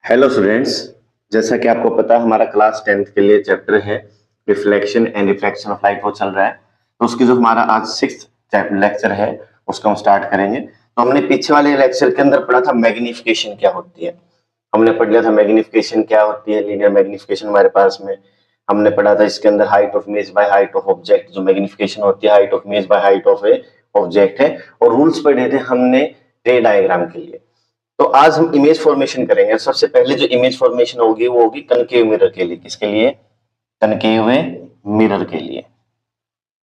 Hello students, जैसा कि आपको पता है हमारा क्लास 10th के लिए चैप्टर है reflection and refraction of light वो चल रहा है। तो उसकी जो हमारा आज 6th लेक्चर है उसको हम स्टार्ट करेंगे। तो हमने पीछे वाले लेक्चर के अंदर पढ़ा था मैग्निफिकेशन क्या होती है। हमने पढ़ लिया था मैग्निफिकेशन क्या होती है, लीनियर मैग्निफिकेशन हमारे पास में। हमने पढ़ा था इसके अंदर height of image by height of object, जो मैग्निफिकेशन होती है height of image by height of a object है। और रूल्स पढ़े थे हमने रे डायग्राम के लिए। तो आज हम इमेज फॉर्मेशन करेंगे। सबसे पहले जो इमेज फॉर्मेशन होगी वो होगी कनकेव मिरर के लिए। किसके लिए? कनकेव मिरर के लिए,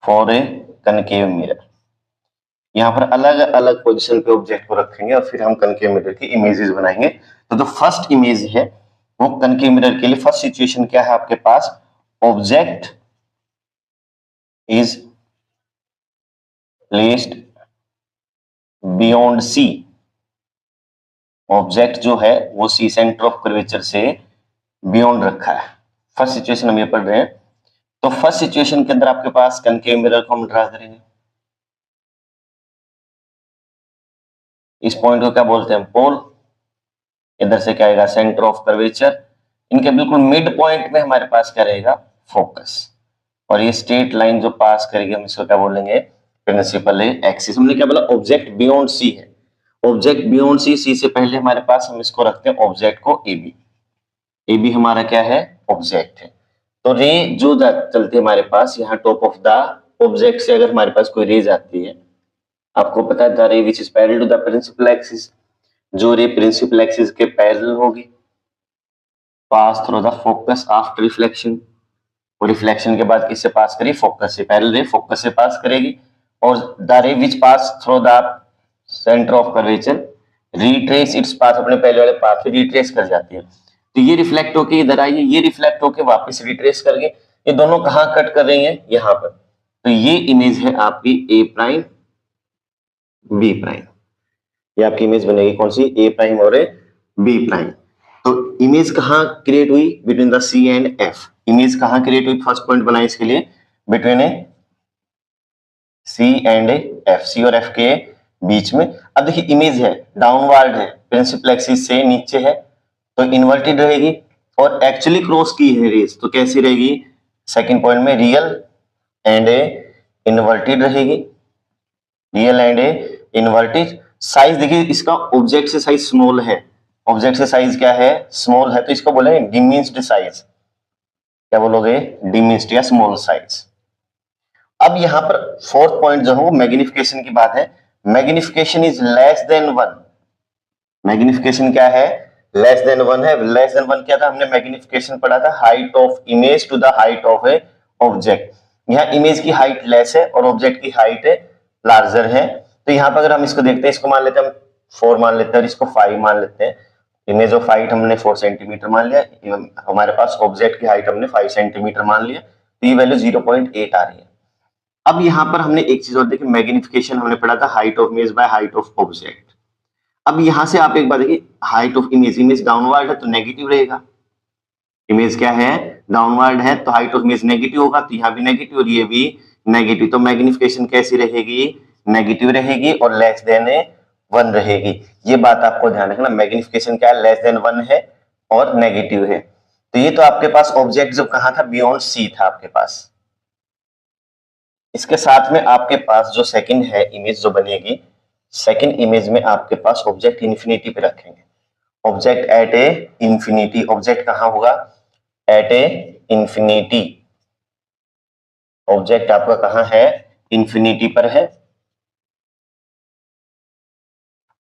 फॉर ए कनकेव मिरर। यहाँ पर अलग अलग पोजीशन पे ऑब्जेक्ट को रखेंगे और फिर हम कनकेव मिरर की इमेजेस बनाएंगे। तो जो फर्स्ट इमेज है वो कनकेव मिरर के लिए फर्स्ट सिचुएशन क्या है आपके पास? Object is placed beyond C. Object जो है वो सी, सेंटर ऑफ कर्वेचर से बियॉन्ड रखा है। फर्स्ट सिचुएशन हम ये पढ़ रहे हैं। तो फर्स्ट सिचुएशन के अंदर आपके पास कनकेव मिरर को हम ड्रा करेंगे। इस पॉइंट को क्या बोलते हैं? पोल। इधर से क्या आएगा? Centre of curvature. इनके बिल्कुल मिड पॉइंट में हमारे पास क्या रहेगा? फोकस। और ये स्ट्रेट लाइन जो पास करेगी हम इसको क्या बोलेंगे? Principal axis. हमने क्या बोला? ऑब्जेक्ट बियॉन्ड सी है। ऑब्जेक्ट बियॉन्ड सी, सी से पहले हमारे पास हम इसको रखते हैं ऑब्जेक्ट को ए बी। ए बी हमारा क्या है? ऑब्जेक्ट है। तो रे जो चलती है हमारे पास यहाँ टॉप ऑफ द ऑब्जेक्ट से अगर हमारे पास कोई रे जाती है, आपको पता है the ray which is parallel to the principal axis, जो रे प्रिंसिपल एक्सिस के पैरेलल होगी, pass through the focus after reflection. और रिफ्लेक्शन के बाद किससे पास करेगी? फोकस से। पैरेलल रे फोकस से पास करेगी। और the ray which pass through the centre of curvature retrace its path, अपने पहले वाले पाथ से रिट्रेस कर जाती है। तो ये रिफ्लेक्ट होके इधर आई है, ये रिफ्लेक्ट होके वापस रिट्रेस कर गए। ये दोनों कहां कट कर रही हैं? यहां पर। तो ये इमेज है आपकी ए प्राइम बी प्राइम। ये आपकी इमेज बनेगी कौन सी? ए प्राइम और बी प्राइम। तो इमेज कहां क्रिएट हुई? Between the C and F. Image कहां क्रिएट हुई? फर्स्ट पॉइंट बनाए इसके लिए, between A C and F, C और एफ के बीच में। अब देखिए इमेज है डाउनवर्ड है, प्रिंसिपल एक्सिस से नीचे है, तो इन्वर्टेड रहेगी। और एक्चुअली क्रॉस की है रेस, तो कैसी रहेगी? सेकंड पॉइंट में रियल एंड ए इन्वर्टेड रहेगी। Real and A inverted. Size देखिए इसका ऑब्जेक्ट से साइज स्मॉल है। ऑब्जेक्ट से साइज क्या है? स्मॉल है। तो इसको बोलेंगे डिमिनिश्ड साइज। क्या बोलोगे? डिमिनिश्ड या स्मॉल साइज। अब यहां पर फोर्थ पॉइंट जो है वो मैग्निफिकेशन की बात है। Magnification is less than 1। Magnification क्या है? लेस देन 1 है। लेस देन 1 क्या था? हमने मैग्निफिकेशन पढ़ा था height of image to the height of a object. यहाँ इमेज की हाइट लेस है और ऑब्जेक्ट की हाइट लार्जर है। तो यहाँ पर अगर हम इसको देखते हैं, इसको मान लेते हैं हम 4 मान लेते हैं और इसको 5 मान लेते हैं। इमेज ऑफ हाइट हमने 4 सेंटीमीटर मान लिया, हमारे पास ऑब्जेक्ट की हाइट हमने 5 सेंटीमीटर मान लिया। तो ये वैल्यू 0.8 आ रही है। अब यहां पर हमने एक चीज और देखी, मैग्निफिकेशन हमने पढ़ा था height of image by height of object. अब यहां से आप एक बात देखिए, height of image, image downward है तो नेगेटिव रहेगा। इमेज क्या है? डाउनवर्ड है, तो हाइट ऑफ इमेज नेगेटिव होगा, तो यहां भी नेगेटिव और ये भी नेगेटिव। तो मैग्निफिकेशन कैसी रहेगी? नेगेटिव रहेगी और लेस देन 1 रहेगी। ये बात आपको ध्यान रखना, मैग्निफिकेशन क्या है? लेस देन 1 है और नेगेटिव है। तो ये तो आपके पास ऑब्जेक्ट जब कहां था? बियॉन्ड सी था आपके पास। इसके साथ में आपके पास जो सेकंड है इमेज जो बनेगी, सेकंड इमेज में आपके पास ऑब्जेक्ट इंफिनिटी पे रखेंगे। Object at A infinity. Object कहां होगा? एट ए इंफिनिटी। ऑब्जेक्ट आपका कहां है? इंफिनिटी पर है।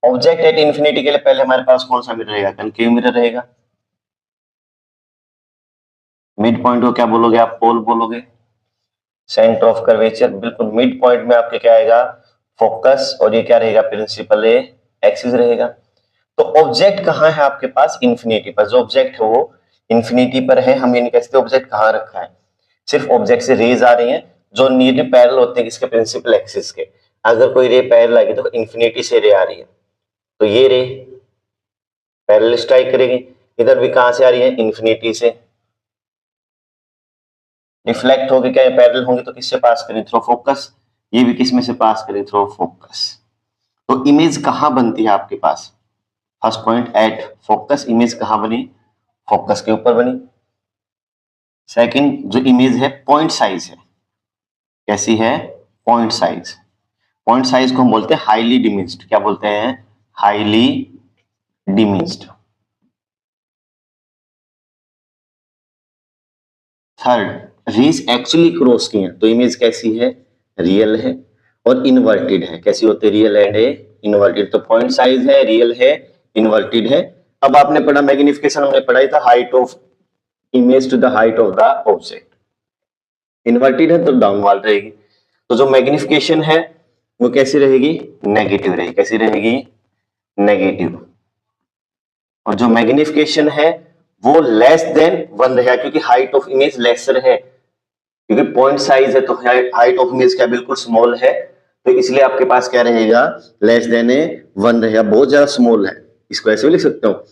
ऑब्जेक्ट एट इंफिनिटी के लिए पहले हमारे पास कौन सा मिरर रहेगा? कनकेव मिरर रहेगा। मिड पॉइंट को क्या बोलोगे आप? पोल बोलोगे। सेंटर ऑफ कर्वेचर, बिल्कुल मिड पॉइंट में आपके क्या आएगा? फोकस। और ये क्या रहेगा? प्रिंसिपल एक्सिस रहेगा। तो ऑब्जेक्ट कहां है आपके पास? इंफिनिटी पर। जो ऑब्जेक्ट है वो इंफिनिटी पर है। हम ये नहीं कहते ऑब्जेक्ट कहां रखा है, सिर्फ ऑब्जेक्ट से रेज आ रही हैं जो नीचे पैरेलल होते हैं किसके? प्रिंसिपल एक्सिस के। अगर कोई रे पैरेलल आएगी तो इंफिनिटी से रे आ रही है, तो ये रे पैरेलल स्ट्राइक करेगी। इधर भी कहां से आ रही है? इंफिनिटी से। रिफ्लेक्ट होकर क्या पैरेलल होंगे तो किससे पास करें? Through focus. ये भी किस में से पास करें? Through focus. तो इमेज कहां बनती है आपके पास? First point at focus, image कहाँ बनी, फोकस के ऊपर बनी। सेकंड जो इमेज है पॉइंट साइज है, कैसी है, पॉइंट साइज। पॉइंट साइज को हम बोलते हैं हाईली डिमिनिश्ड, क्या बोलते हैं, highly diminished. Third rays actually cross की है, तो इमेज कैसी है, रियल है और इन्वर्टेड है। कैसी होती है, रियल एंड इन्वर्टेड। तो पॉइंट साइज है, रियल है, इन्वर्टेड है। अब आपने पढ़ा मैग्निफिकेशन, हमने पढ़ाई था height of image to the height of the object. Inverted है तो डाउनवर्ड रहेगी। तो जो मैग्निफिकेशन है वो कैसी रहेगी, नेगेटिव रहेगी। कैसी रहेगी, नेगेटिव। और जो मैग्निफिकेशन है वो लेस देन 1 रहेगा, क्योंकि हाइट ऑफ इमेज लेसर है, क्योंकि पॉइंट साइज है तो हाइट ऑफ इमेज क्या बिल्कुल स्मॉल है, तो इसलिए आपके पास क्या रहेगा, लेस देन 1 रहेगा। बहुत ज्यादा स्मॉल है, इसको ऐसे भी लिख सकता हूँ,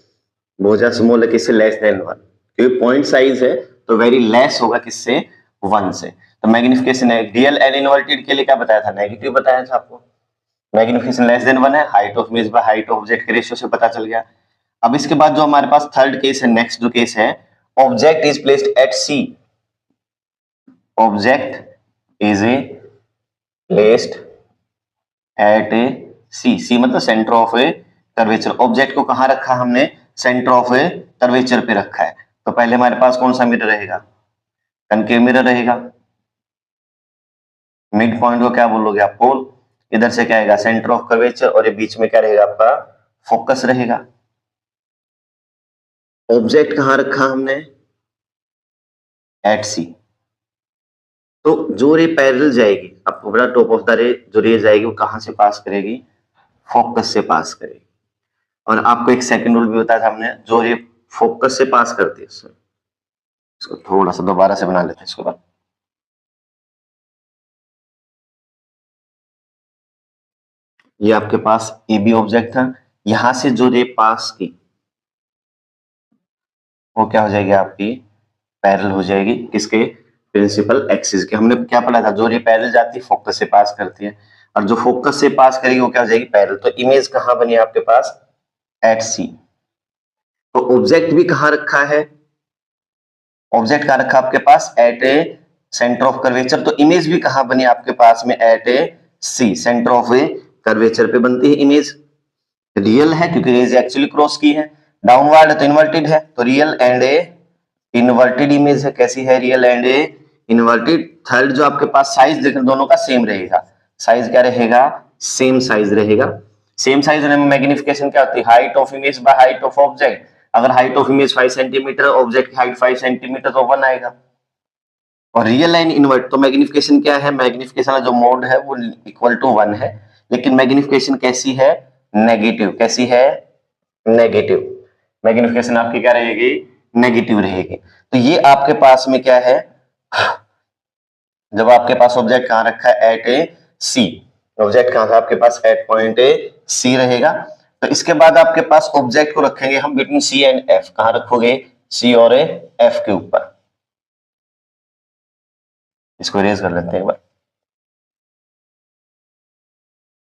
बहुत ज्यादा स्मॉल है किससे, लेस देन 1, क्योंकि पॉइंट साइज है तो वेरी लेस होगा किससे, 1 से। तो मैग्निफिकेशन है, रियल एंड इन्वर्टेड के लिए क्या बताया था, नेगेटिव बताया था आपको। मैग्निफिकेशन लेस देन 1 है, height of image by height of object के रेशियो से पता चल गया। अब इसके बाद जो हमारे पास थर्ड केस है, नेक्स्ट जो केस है, object is placed at C. Object is a placed at a C, C मतलब centre of a curvature. Object को कहां रखा हमने, सेंटर ऑफ ए कर्वेचर पे रखा है। तो पहले हमारे पास कौन सा मिरर रहेगा, कनकेव मिरर रहेगा। मिड पॉइंट को क्या बोलोगे आप, पोल। इधर से क्या आएगा, सेंटर ऑफ कर्वेचर, और ये बीच में क्या रहेगा आपका, फोकस रहेगा। ऑब्जेक्ट कहां रखा हमने, एट सी। तो जो रे पैरेलल जाएगी, आपको बड़ा टॉप ऑफ द रे जो रे जाएगी वो कहां से पास करेगी, फोकस से पास करेगी। और आपको एक सेकंड रूल भी बताया था हमने, जो रे फोकस से पास करती है, इसको थोड़ा सा दोबारा से बना लेते हैं इसके बाद। ये आपके पास ए बी ऑब्जेक्ट था, यहां से जो रे पास की वो क्या हो जाएगी आपकी, पैरेलल हो जाएगी किसके, प्रिंसिपल एक्सिस के। हमने क्या पढ़ा था, जो रे पैरेलल जाती है फोकस से पास करती है, और जो फोकस से पास करेगी वो क्या हो जाएगी, पैरेलल। तो इमेज कहां बनी आपके पास, एट सी। तो ऑब्जेक्ट भी कहां रखा है, ऑब्जेक्ट कहां रखा आपके पास, at a centre of curvature. तो इमेज भी कहां बनी आपके पास में, at a C, centre of a curvature पे बनती है इमेज। रियल है क्योंकि रेज एक्चुअली क्रॉस की है, डाउनवर्ड है तो इन्वर्टेड है, तो real and A inverted image है। कैसी है, real and A inverted. Third जो आपके पास साइज देखने दोनों का सेम रहेगा, साइज क्या रहेगा, सेम साइज रहेगा। सेम साइज होने में मैग्निफिकेशन क्या होती है, height of image by height of object. अगर height of image 5 centimetre, object की हाइट 5 सेंटीमीटर, तो 1 आएगा। और रियल एंड इन्वर्ट, तो मैग्निफिकेशन क्या है, मैग्निफिकेशन जो मोड है वो इक्वल टू 1 है, लेकिन मैग्निफिकेशन कैसी है, नेगेटिव। कैसी है, नेगेटिव। मैग्निफिकेशन आपकी क्या रहेगी, नेगेटिव रहेगी। तो ये आपके पास में क्या है, जब आपके पास ऑब्जेक्ट कहां रखा है, एट ए सी। ऑब्जेक्ट कहां था आपके पास, एट पॉइंट ए सी रहेगा। तो इसके बाद आपके पास ऑब्जेक्ट को रखेंगे हम बिटवीन सी एंड एफ। कहां रखोगे, सी और एफ के ऊपर। इसको इरेज कर लेते हैं एक बार।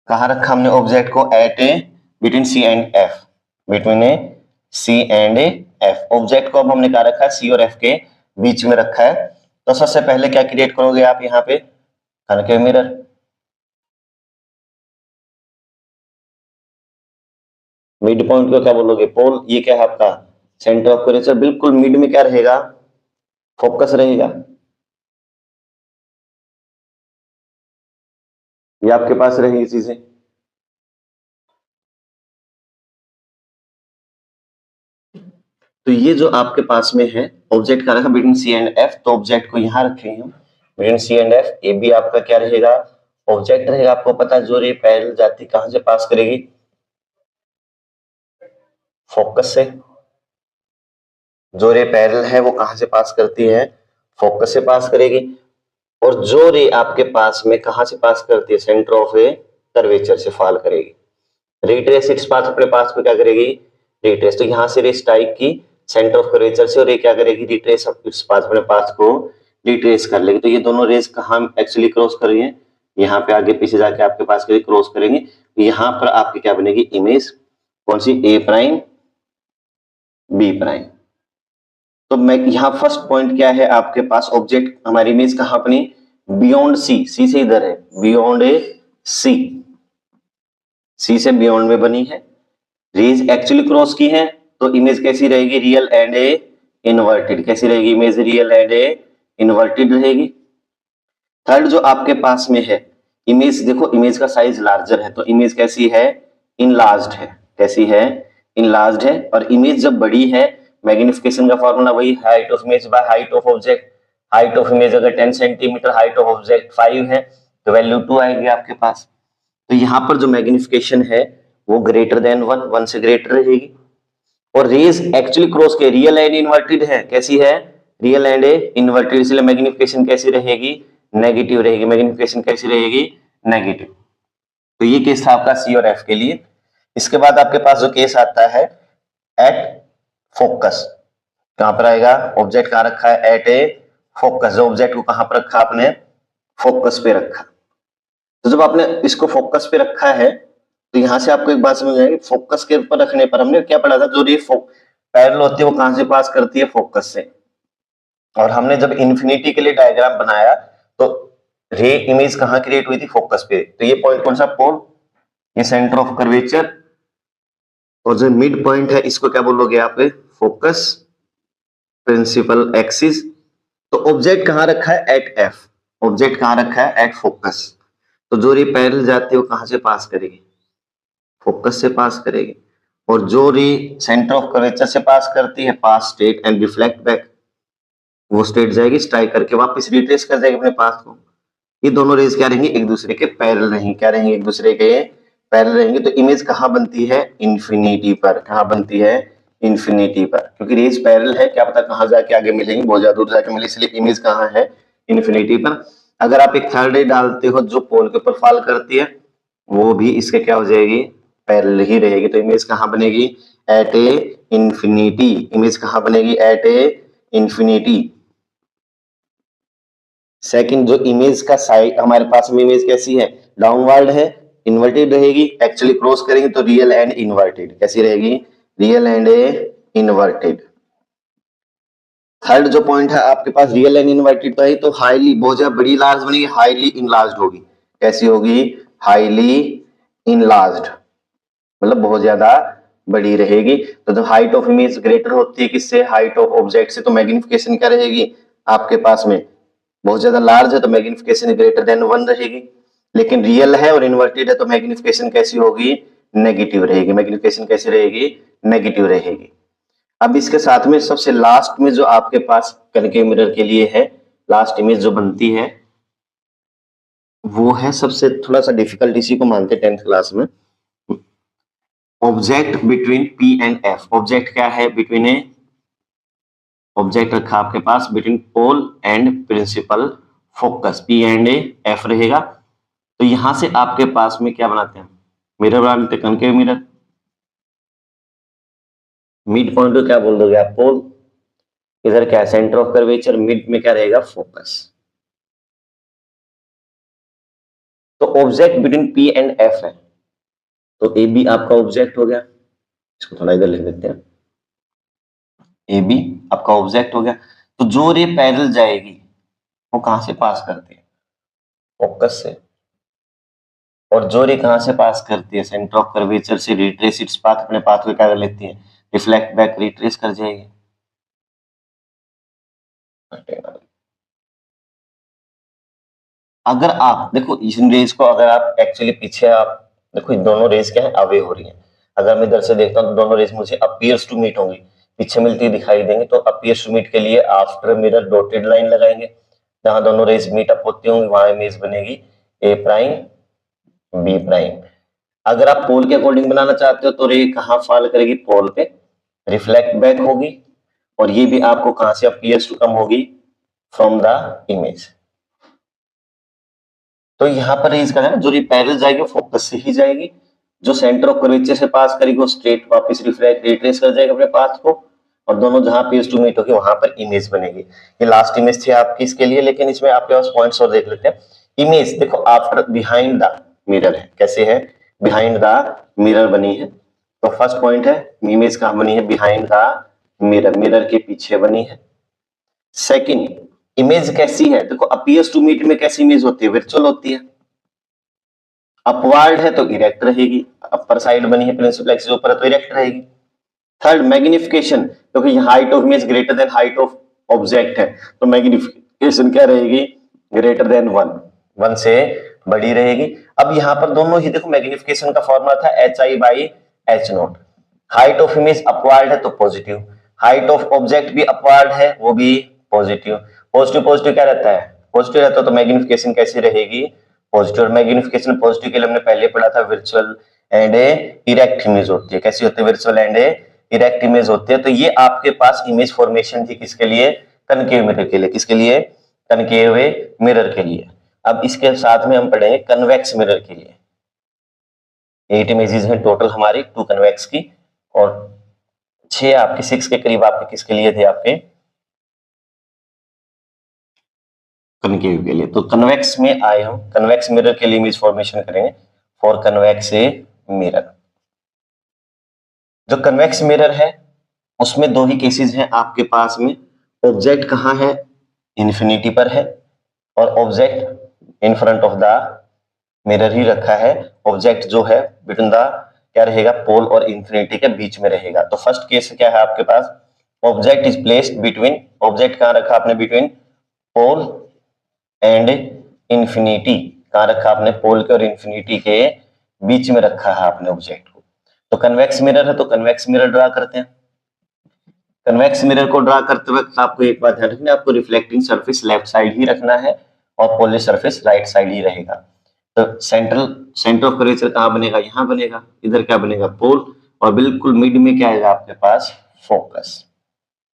कहां रखा हमने ऑब्जेक्ट को, at a between C and F, between A C and F. Object को अब हमने कहा रखा है, सी और एफ के बीच में रखा है। तो सबसे पहले क्या क्रिएट करोगे आप, यहाँ पे कनकेव मिरर। मिड पॉइंट को क्या बोलोगे, पोल। ये क्या है आपका, सेंटर ऑफ कर्वेचर। बिल्कुल मिड में क्या रहेगा, फोकस रहेगा। ये आपके पास रहेगी चीजें। तो ये जो आपके पास में है, ऑब्जेक्ट का रखा बिटवीन सी एंड एफ, तो ऑब्जेक्ट को यहां रखेंगे हम between C and F. A B आपका क्या रहेगा, ऑब्जेक्ट रहेगा। आपको पता है जो रे पैरेलल जाती कहां से पास करेगी, फोकस से। जो रे पैरेलल है वो कहां से पास करती है, फोकस से पास करेगी। और जो रे आपके पास में कहां से पास करती है, सेंटर ऑफ ए कर्वेचर से फॉल करेगी। रिट्रेस इट्स पाथ, अपने पास में क्या करेगी, रिट्रेस। तो यहां से रे स्ट्राइक की सेंटर ऑफ कर्वेचर से, और ये क्या करेगी, रिट्रेस इट्स पाथ, अपने पाथ को रिट्रेस कर लेगी। तो ये दोनों रेस कहां एक्चुअली क्रॉस कर रही है, यहाँ पे आगे पीछे जाके आपके पास क्रॉस करेंगे। यहाँ पर आपकी क्या बनेगी, इमेज कौन सी, ए प्राइम बी प्राइम। तो मैं यहां फर्स्ट पॉइंट क्या है आपके पास, ऑब्जेक्ट हमारी इमेज कहां अपनी, बियॉन्ड सी, सी से इधर है, बियॉन्ड ए सी, सी से बियॉन्ड में बनी है, रेज एक्चुअली क्रॉस की है, तो इमेज कैसी रहेगी, रियल एंड ए इन्वर्टेड, कैसी रहेगी image, real and A inverted रहेगी। थर्ड जो आपके पास में है इमेज, देखो इमेज का साइज लार्जर है, तो इमेज कैसी है, इनलार्ज्ड है, कैसी है, इनलार्ज्ड है। और इमेज जब बड़ी है, मैग्निफिकेशन का फॉर्मूला वही, height of image by height of object, height of image अगर 10 सेंटीमीटर, हाइट ऑफ ऑब्जेक्ट 5 है, तो वैल्यू 2 आएगी आपके पास। तो यहां पर जो मैग्निफिकेशन है वो ग्रेटर देन 1, 1 से ग्रेटर रहेगी। और रेज एक्चुअली क्रॉस के, रियल एंड इन्वर्टेड है, कैसी है, रियल एंड इन्वर्टेड, इसलिए मैग्निफिकेशन कैसी रहेगी, नेगेटिव रहेगी, मैग्निफिकेशन कैसी रहेगी, नेगेटिव। तो ये केस था आपका सी और एफ के लिए। इसके बाद आपके पास जो केस आता है एट फोकस, कहां पर आएगा, ऑब्जेक्ट कहां रखा है, एट ए फोकस, जो ऑब्जेक्ट को कहां पर रखा आपने, फोकस पे रखा। तो जब आपने इसको फोकस पे रखा है, तो यहां से आपको एक बात समझ आएगी, फोकस के ऊपर रखने पर हमने क्या पढ़ा था, जो रे पैरेलल होती है वो कहां से पास करती है, फोकस से। और हमने जब इन्फिनिटी के लिए डायग्राम बनाया तो रे इमेज कहां क्रिएट हुई थी, फोकस पे। तो ये पॉइंट कौन सा, पोल, ये सेंटर ऑफ कर्वेचर, और जो मिड पॉइंट है इसको क्या बोलोगे आप, फोकस प्रिंसिपल एक्सिस। तो ऑब्जेक्ट कहां रखा है, एट एफ, ऑब्जेक्ट कहां रखा है, एट फोकस। तो जो रे पैरेलल जाती है वो कहां से पास करेगी, फोकस से पास करेगी। और जो रे सेंटर ऑफ कर्वेचर से पास करती है, पास स्ट्रेट एंड रिफ्लेक्ट बैक, वो स्ट्रेट जाएगी, स्ट्राइक करके वापस रिट्रेस कर जाएगी अपने पास को। ये दोनों रेज क्या रहेंगी, एक दूसरे के पैरेलल रहेंगी, क्या रहेंगे, एक दूसरे के पैरेलल रहेंगे। तो इमेज कहां बनती है, इन्फिनिटी पर, कहां बनती है, इन्फिनिटी पर, क्योंकि रेज पैरेलल है, क्या पता कहां जाके आगे मिलेंगी, बहुत ज्यादा दूर जाके मिले, इसलिए इमेज कहां है, इन्फिनिटी पर। अगर आप एक थर्ड रे डालते हो जो पोल के ऊपर फॉल करती है, वो भी इसके क्या हो जाएगी, पैरेलल ही रहेगी। तो इमेज कहां बनेगी, एट ए इन्फिनिटी, इमेज कहां बनेगी, एट ए इन्फिनिटी। सेकंड, जो इमेज का साइड हमारे पास में इमेज कैसी है, डाउनवर्ड है, इन्वर्टेड रहेगी, एक्चुअली क्रॉस करेंगे तो रियल एंड इन्वर्टेड, कैसी रहेगी, रियल एंड इन्वर्टेड। थर्ड जो पॉइंट है आपके पास, रियल एंड इन्वर्टेड का है, तो हाईली, बहुत ज्यादा बड़ी लार्ज बनेगी, हाईली इनलार्ज्ड होगी, कैसी होगी, हाईली इनलार्ज्ड, मतलब बहुत ज्यादा बड़ी रहेगी। तो जब हाइट ऑफ इमेज ग्रेटर होती है किससे, हाइट ऑफ ऑब्जेक्ट से, तो मैग्निफिकेशन क्या रहेगी आपके पास में, बहुत ज्यादा लार्ज है तो मैग्निफिकेशन ग्रेटर देन 1 रहेगी। लेकिन रियल है और इन्वर्टेड है तो मैग्निफिकेशन कैसी होगी, नेगेटिव रहेगी, मैग्निफिकेशन कैसी रहेगी, नेगेटिव रहेगी। अब इसके साथ में सबसे लास्ट में जो आपके पास कनकेव मिरर के लिए है, लास्ट इमेज जो बनती है वो है सबसे थोड़ा सा डिफिकल्ट, इसी को मानते 10th क्लास में, object between P and F. Object क्या है, बिटवीन ए, ऑब्जेक्ट रखा आपके पास between pole and principal focus, P and F रहेगा। तो यहां से आपके पास में क्या बनाते हैं, मिरर बना लेते, कनकेव मिरर। मिड पॉइंट को क्या बोल दोगे आप, पोल, इधर क्या है, सेंटर ऑफ कर्वेचर, मिड में क्या रहेगा, फोकस। तो object between P and F है, तो ए बी आपका ऑब्जेक्ट हो गया, इसको थोड़ा इधर लिख देते हैं, ए बी आपका ऑब्जेक्ट हो गया। तो जो रे पैरेलल जाएगी वो कहां से पास करती है, फोकस से। और जो रे कहां से पास करती है, सेंटर ऑफ कर्वेचर से, रिट्रेस इट्स पाथ, अपने पाथ को क्या कर लेती है, रिफ्लेक्ट बैक, रिट्रेस कर जाएगी। अगर आप देखो इन रेज को, अगर आप एक्चुअली पीछे आप देखो, इन दोनों रेज क्या है, अवे हो रही है। अगर मैं इधर से देखता हूं तो दोनों रेज मुझे अपीयर्स टू मीट होंगी, पीछे मिलती दिखाई देंगे। तो अपीयर्स टू मीट के लिए आफ्टर मिरर डॉटेड लाइन लगाएंगे, जहां दोनों रेज मीट अप होती होंगी वहां इमेज बनेगी ए प्राइम बी प्राइम। अगर आप पोल के अकॉर्डिंग बनाना चाहते हो तो रे कहां फॉल करेगी, पोल पे, रिफ्लेक्ट बैक होगी, और ये भी आपको कहां से अपीयर्स टू कम होगी, फ्रॉम द इमेज। तो यहाँ पर रेज का है ना, जो पैरेलल जाएगी वो फोकस से ही जाएगी, जो सेंटर ऑफ कर्वेचर से पास करेगी वो स्ट्रेट वापस रिट्रेस कर जाएगा अपने पाथ को, और दोनों जहां पेज टू मीट होगी वहां पर इमेज बनेगी। ये लास्ट इमेज थी आपकी इसके लिए, लेकिन इसमें आपके पास पॉइंट्स और देख लेते हैं। इमेज देखो आफ्टर बिहाइंड द मिरर है, कैसे है, बिहाइंड द मिरर बनी है। तो फर्स्ट पॉइंट है इमेज कहां बनी है, बिहाइंड द मिरर, मिरर के पीछे बनी है। सेकंड, इमेज कैसी है, देखो अपीयर्स टू मीट में कैसी इमेज होती है, वर्चुअल होती है। अपवर्ड है तो इरेक्ट रहेगी, अपर साइड बनी है प्रिंसिपल एक्सिस ऊपर है तो इरेक्ट रहेगी। थर्ड, मैग्निफिकेशन, क्योंकि height of image greater than height of object है तो मैग्निफिकेशन क्या रहेगी, ग्रेटर देन 1 से बड़ी रहेगी। अब यहां पर दोनों ही देखो, मैग्निफिकेशन का फॉर्मूला था HI/H0। Height of image upward है तो पॉजिटिव, हाइट ऑफ ऑब्जेक्ट भी अपवर्ड है वो भी पॉजिटिव। पॉजिटिव पॉजिटिव क्या रहता है, पॉजिटिव रहता है तो मैग्निफिकेशन कैसी रहेगी, पॉजिटिव। मैग्निफिकेशन पॉजिटिव के लिए हमने पहले पढ़ा था वर्चुअल एंड इरेक्ट इमेज होती है। कैसी होती है, वर्चुअल एंड इरेक्ट इमेज होती है। तो ये आपके पास इमेज फॉर्मेशन थी किसके लिए, कनकेव मिरर के लिए। किसके लिए, कनकेव मिरर के लिए। अब इसके साथ में हम पढ़ेंगे कन्वेक्स मिरर के लिए। 8 इमेजेस हैं टोटल हमारी, 2 कन्वेक्स की और 6 आपके 6 के करीब आपके किसके लिए थे, आपके कनकेव के लिए। तो कन्वेक्स में आए हम, कन्वेक्स मिरर के लिए इमेज फॉर्मेशन करेंगे फॉर कन्वेक्स मिरर। जो कन्वेक्स मिरर है उसमें 2 ही केसेस हैं आपके पास में। ऑब्जेक्ट कहां है, इन्फिनिटी पर है और object in front of the mirror ही रखा है। ऑब्जेक्ट जो है बिटवीन द क्या रहेगा, पोल और इन्फिनिटी के बीच में रहेगा। तो फर्स्ट केस क्या है आपके पास, object is placed between, object कहां रखा आपने, बिटवीन पोल एंड इन्फिनिटी। कहां रखा आपने, पोल के और इन्फिनिटी के बीच में रखा है आपने ऑब्जेक्ट को। तो कन्वेक्स मिरर है तो कन्वेक्स मिरर ड्रा करते हैं। कन्वेक्स मिरर को ड्रा करते वक्त आपको एक बात ध्यान रखनी है, आपको रिफ्लेक्टिंग सरफेस लेफ्ट साइड ही रखना है और पॉलिश सरफेस राइट साइड ही रहेगा। तो सेंटर ऑफ कर्वेचर कहां बनेगा, यहां बनेगा। इधर क्या बनेगा, पोल, और बिल्कुल मिड में क्या आएगा आपके पास, फोकस।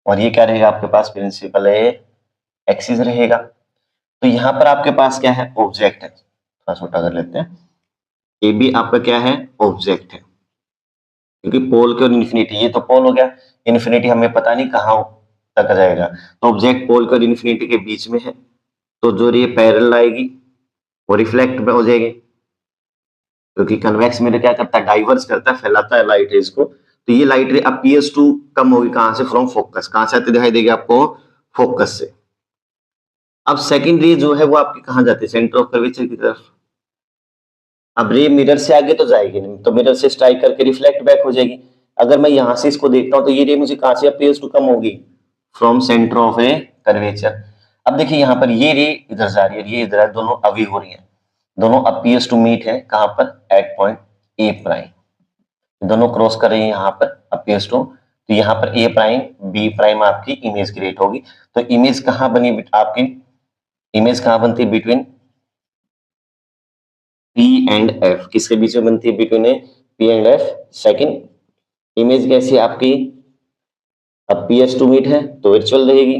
और ये क्या रहेगा आपके पास, प्रिंसिपल एक्सिस रहेगा। तो यहां पर आपके पास क्या है, ऑब्जेक्ट है। थोड़ा छोटा कर लेते हैं। ए बी आपका क्या है, ऑब्जेक्ट है, क्योंकि पोल के और इन्फिनिटी, ये तो पोल हो गया, इन्फिनिटी हमें पता नहीं कहां तक जाएगा। तो ऑब्जेक्ट पोल के और इन्फिनिटी के बीच में है, तो जो ये पैरेलल आएगी वो रिफ्लेक्ट हो जाएगी, क्योंकि कन्वेक्स मिरर क्या करता है, डाइवर्स करता है, फैलाता है लाइट रेज को। तो ये लाइट रे अपीयर्स टू कम होगी कहां से, फ्रॉम फोकस। कहां से आते दिखाई देगी आपको, फोकस से। अब सेकंड रे जो है वो आपकी कहां जाती है, सेंटर ऑफ कर्वेचर की तरफ। अब रे मिरर से आगे तो जाएगी नहीं, तो मिरर से स्ट्राइक करके रिफ्लेक्ट बैक हो जाएगी। अगर मैं यहां से इसको देखता हूं तो ये रे मुझे कहां से अपीयर्स टू कम होगी, from centre of a curvature. अब देखिए यहां पर ये रे इधर जा रही है, ये इधर है, दोनों अवे हो रही है, दोनों अपीयर्स टू मीट है कहां पर, एट पॉइंट ए प्राइम। दोनों क्रॉस कर रही है यहां पर अपीयर्स टू, तो यहां पर ए प्राइम बी प्राइम आपकी इमेज क्रिएट होगी। तो इमेज कहां बनी आपकी, इमेज कहां बनती है, बिटवीन P एंड F। किसके बीच में बनती है, between P and F। Second, image कैसी है आपकी, अपीयर्स टू मीट है तो वर्चुअल रहेगी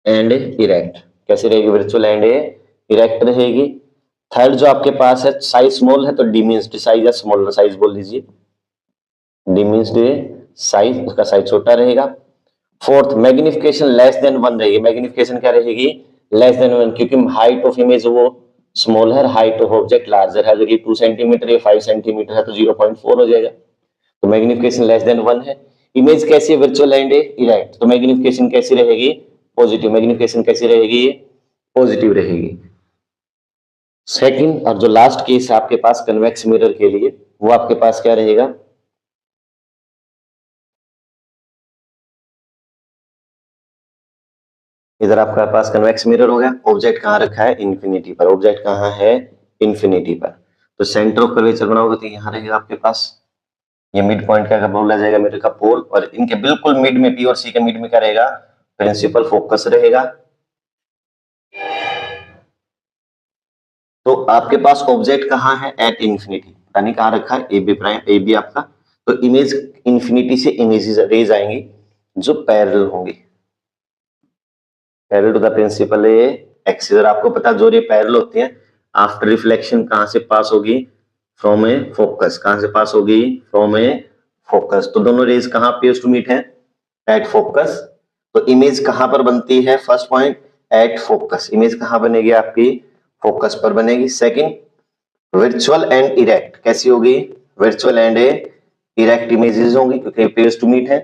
एंड इरेक्ट। कैसी रहेगी, वर्चुअल एंड इरेक्ट रहेगी। थर्ड जो आपके पास है, साइज स्मॉल है तो डिमिनिश्ड साइज या स्मॉलर साइज बोल दीजिए, डिमिनिश्ड साइज, उसका साइज छोटा रहेगा। फोर्थ, मैग्निफिकेशन लेस देन 1 रहेगी। मैग्निफिकेशन क्या रहेगी, लेस देन 1, क्योंकि हाइट ऑफ इमेज वो स्मॉल है, हाइट ऑफ ऑब्जेक्ट लार्जर है। अगर ये 2 सेंटीमीटर या 5 सेंटीमीटर है तो 0.4 हो जाएगा। तो मैग्निफिकेशन लेस देन 1 है। इमेज कैसी है, वर्चुअल एंड इरेक्ट, तो मैग्निफिकेशन कैसी रहेगी, पॉजिटिव। मैग्निफिकेशन कैसी रहेगी, पॉजिटिव रहेगी। सेकंड और जो लास्ट केस है आपके पास कन्वेक्स मिरर के लिए, वो आपके पास क्या रहेगा, इधर आपके पास कन्वेक्स मिरर हो गया। ऑब्जेक्ट कहां रखा है, इन्फिनिटी पर। ऑब्जेक्ट कहां है, इन्फिनिटी पर। तो सेंटर ऑफ कर्वेचर बनाओगे तो यहां रहेगा आपके पास, ये मिड पॉइंट का बोला जाएगा मिरर का, पोल, और इनके बिल्कुल मिड में, पी और सी के मिड में क्या रहेगा, प्रिंसिपल फोकस रहेगा। तो आपके पास ऑब्जेक्ट कहां है, एट इन्फिनिटी, पता नहीं कहां रखा है, A B prime, A B आपका। तो इमेज इन्फिनिटी से इमेजेस रेज आएंगी जो पैरेलल होंगी, parallel to the principal axis. और आपको पता जो रे पैरेलल होती हैं, आफ्टर रिफ्लेक्शन कहां से पास होगी, फ्रॉम ए फोकस। कहां से पास होगी, फ्रॉम ए फोकस। तो दोनों रेज कहां पे टू मीट है, एट फोकस। तो इमेज कहां पर बनती है, first point at focus. Image कहां बनेगी आपकी, फोकस पर बनेगी। सेकंड, वर्चुअल एंड इरेक्ट कैसी होगी, वर्चुअल एंड इरेक्ट इमेजेस होंगी क्योंकि पेयर्स टू मीट है।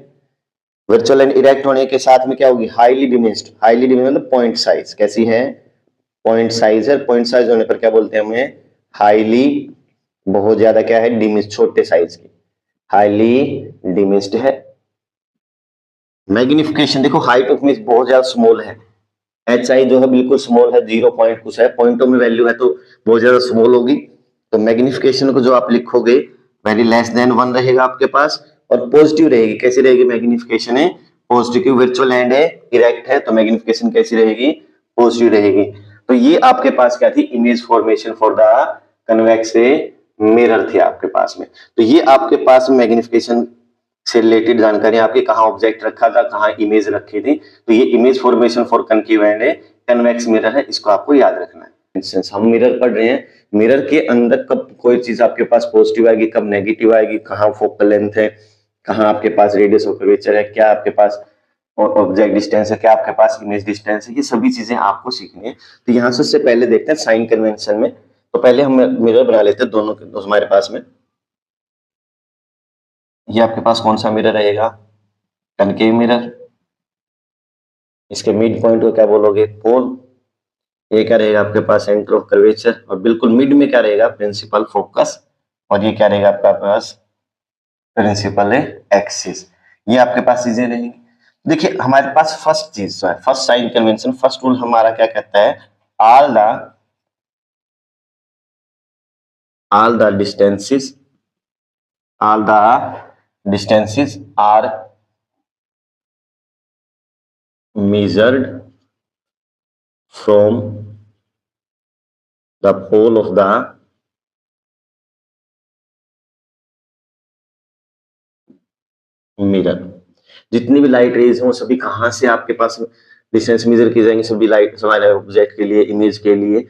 वर्चुअल एंड इरेक्ट होने के साथ में क्या होगी, हाईली डिमिनिश्ड। हाईली डिमिनिश्ड मतलब पॉइंट साइज कैसी है, पॉइंट साइज है। पॉइंट साइज होने पर क्या बोलते हैं हमें, हाईली, बहुत ज्यादा क्या है, डिमिनिश्ड, छोटे साइज की, हाईली डिमिनिश्ड है। मैग्निफिकेशन देखो, हाइट ऑफ इमेज बहुत ज्यादा स्मॉल है, एच आई जो है बिल्कुल स्मॉल है, 0 पॉइंट कुछ है, पॉइंटों में वैल्यू है तो बहुत ज्यादा स्मॉल होगी। तो मैग्निफिकेशन को जो आप लिखोगे वेरी लेस देन 1 रहेगा आपके पास, और पॉजिटिव रहेगी। कैसी रहेगी मैग्निफिकेशन है, पॉजिटिव। वर्चुअल एंड इरेक्ट है तो मैग्निफिकेशन कैसी रहेगी, पॉजिटिव रहेगी। तो ये आपके पास क्या थी, image formation for the convex mirror थी आपके पास में। तो ये आपके पास मैग्निफिकेशन से रिलेटेड जानकारी, आपके कहाँ ऑब्जेक्ट रखा था, कहाँ इमेज रखी थी। तो ये image formation for concave and convex mirror है, इसको आपको याद रखना है। इंस्टेंस हम मिरर पढ़ रहे हैं, मिरर के अंदर कब कोई चीज आपके पास पॉजिटिव आएगी, कब नेगेटिव आएगी, कहाँ फोकल लेंथ है, कहाँ आपके पास रेडियस ऑफ कर्वेचर है, क्या आपके पास ऑब्जेक्ट डिस्टेंस है, क्या आपके पास इमेज डिस्टेंस है, ये सभी चीजें आपको सीखनी है। तो यहाँ से पहले देखते हैं साइन कन्वेंशन में। तो पहले हम मिरर बना लेते हैं दोनों हमारे पास में। ये आपके पास कौन सा मिरर रहेगा, कनकेव मिरर। इसके मिड पॉइंट को क्या बोलोगे, पोल। ये क्या रहेगा आपके पास, सेंटर ऑफ कर्वेचर। और बिल्कुल मिड में क्या रहेगा, प्रिंसिपल फोकस। और ये क्या रहेगा आपका पास, प्रिंसिपल एक्सिस। ये आपके पास चीजें रहेंगी। देखिए हमारे पास फर्स्ट चीज जो है, first sign convention, first rule हमारा क्या कहता है, all the distances are measured from the pole of the mirror. जितनी भी लाइट रेज हो सभी कहां से आपके पास डिस्टेंस मेजर की जाएंगी, सभी लाइट हमारे ऑब्जेक्ट के लिए, इमेज के लिए,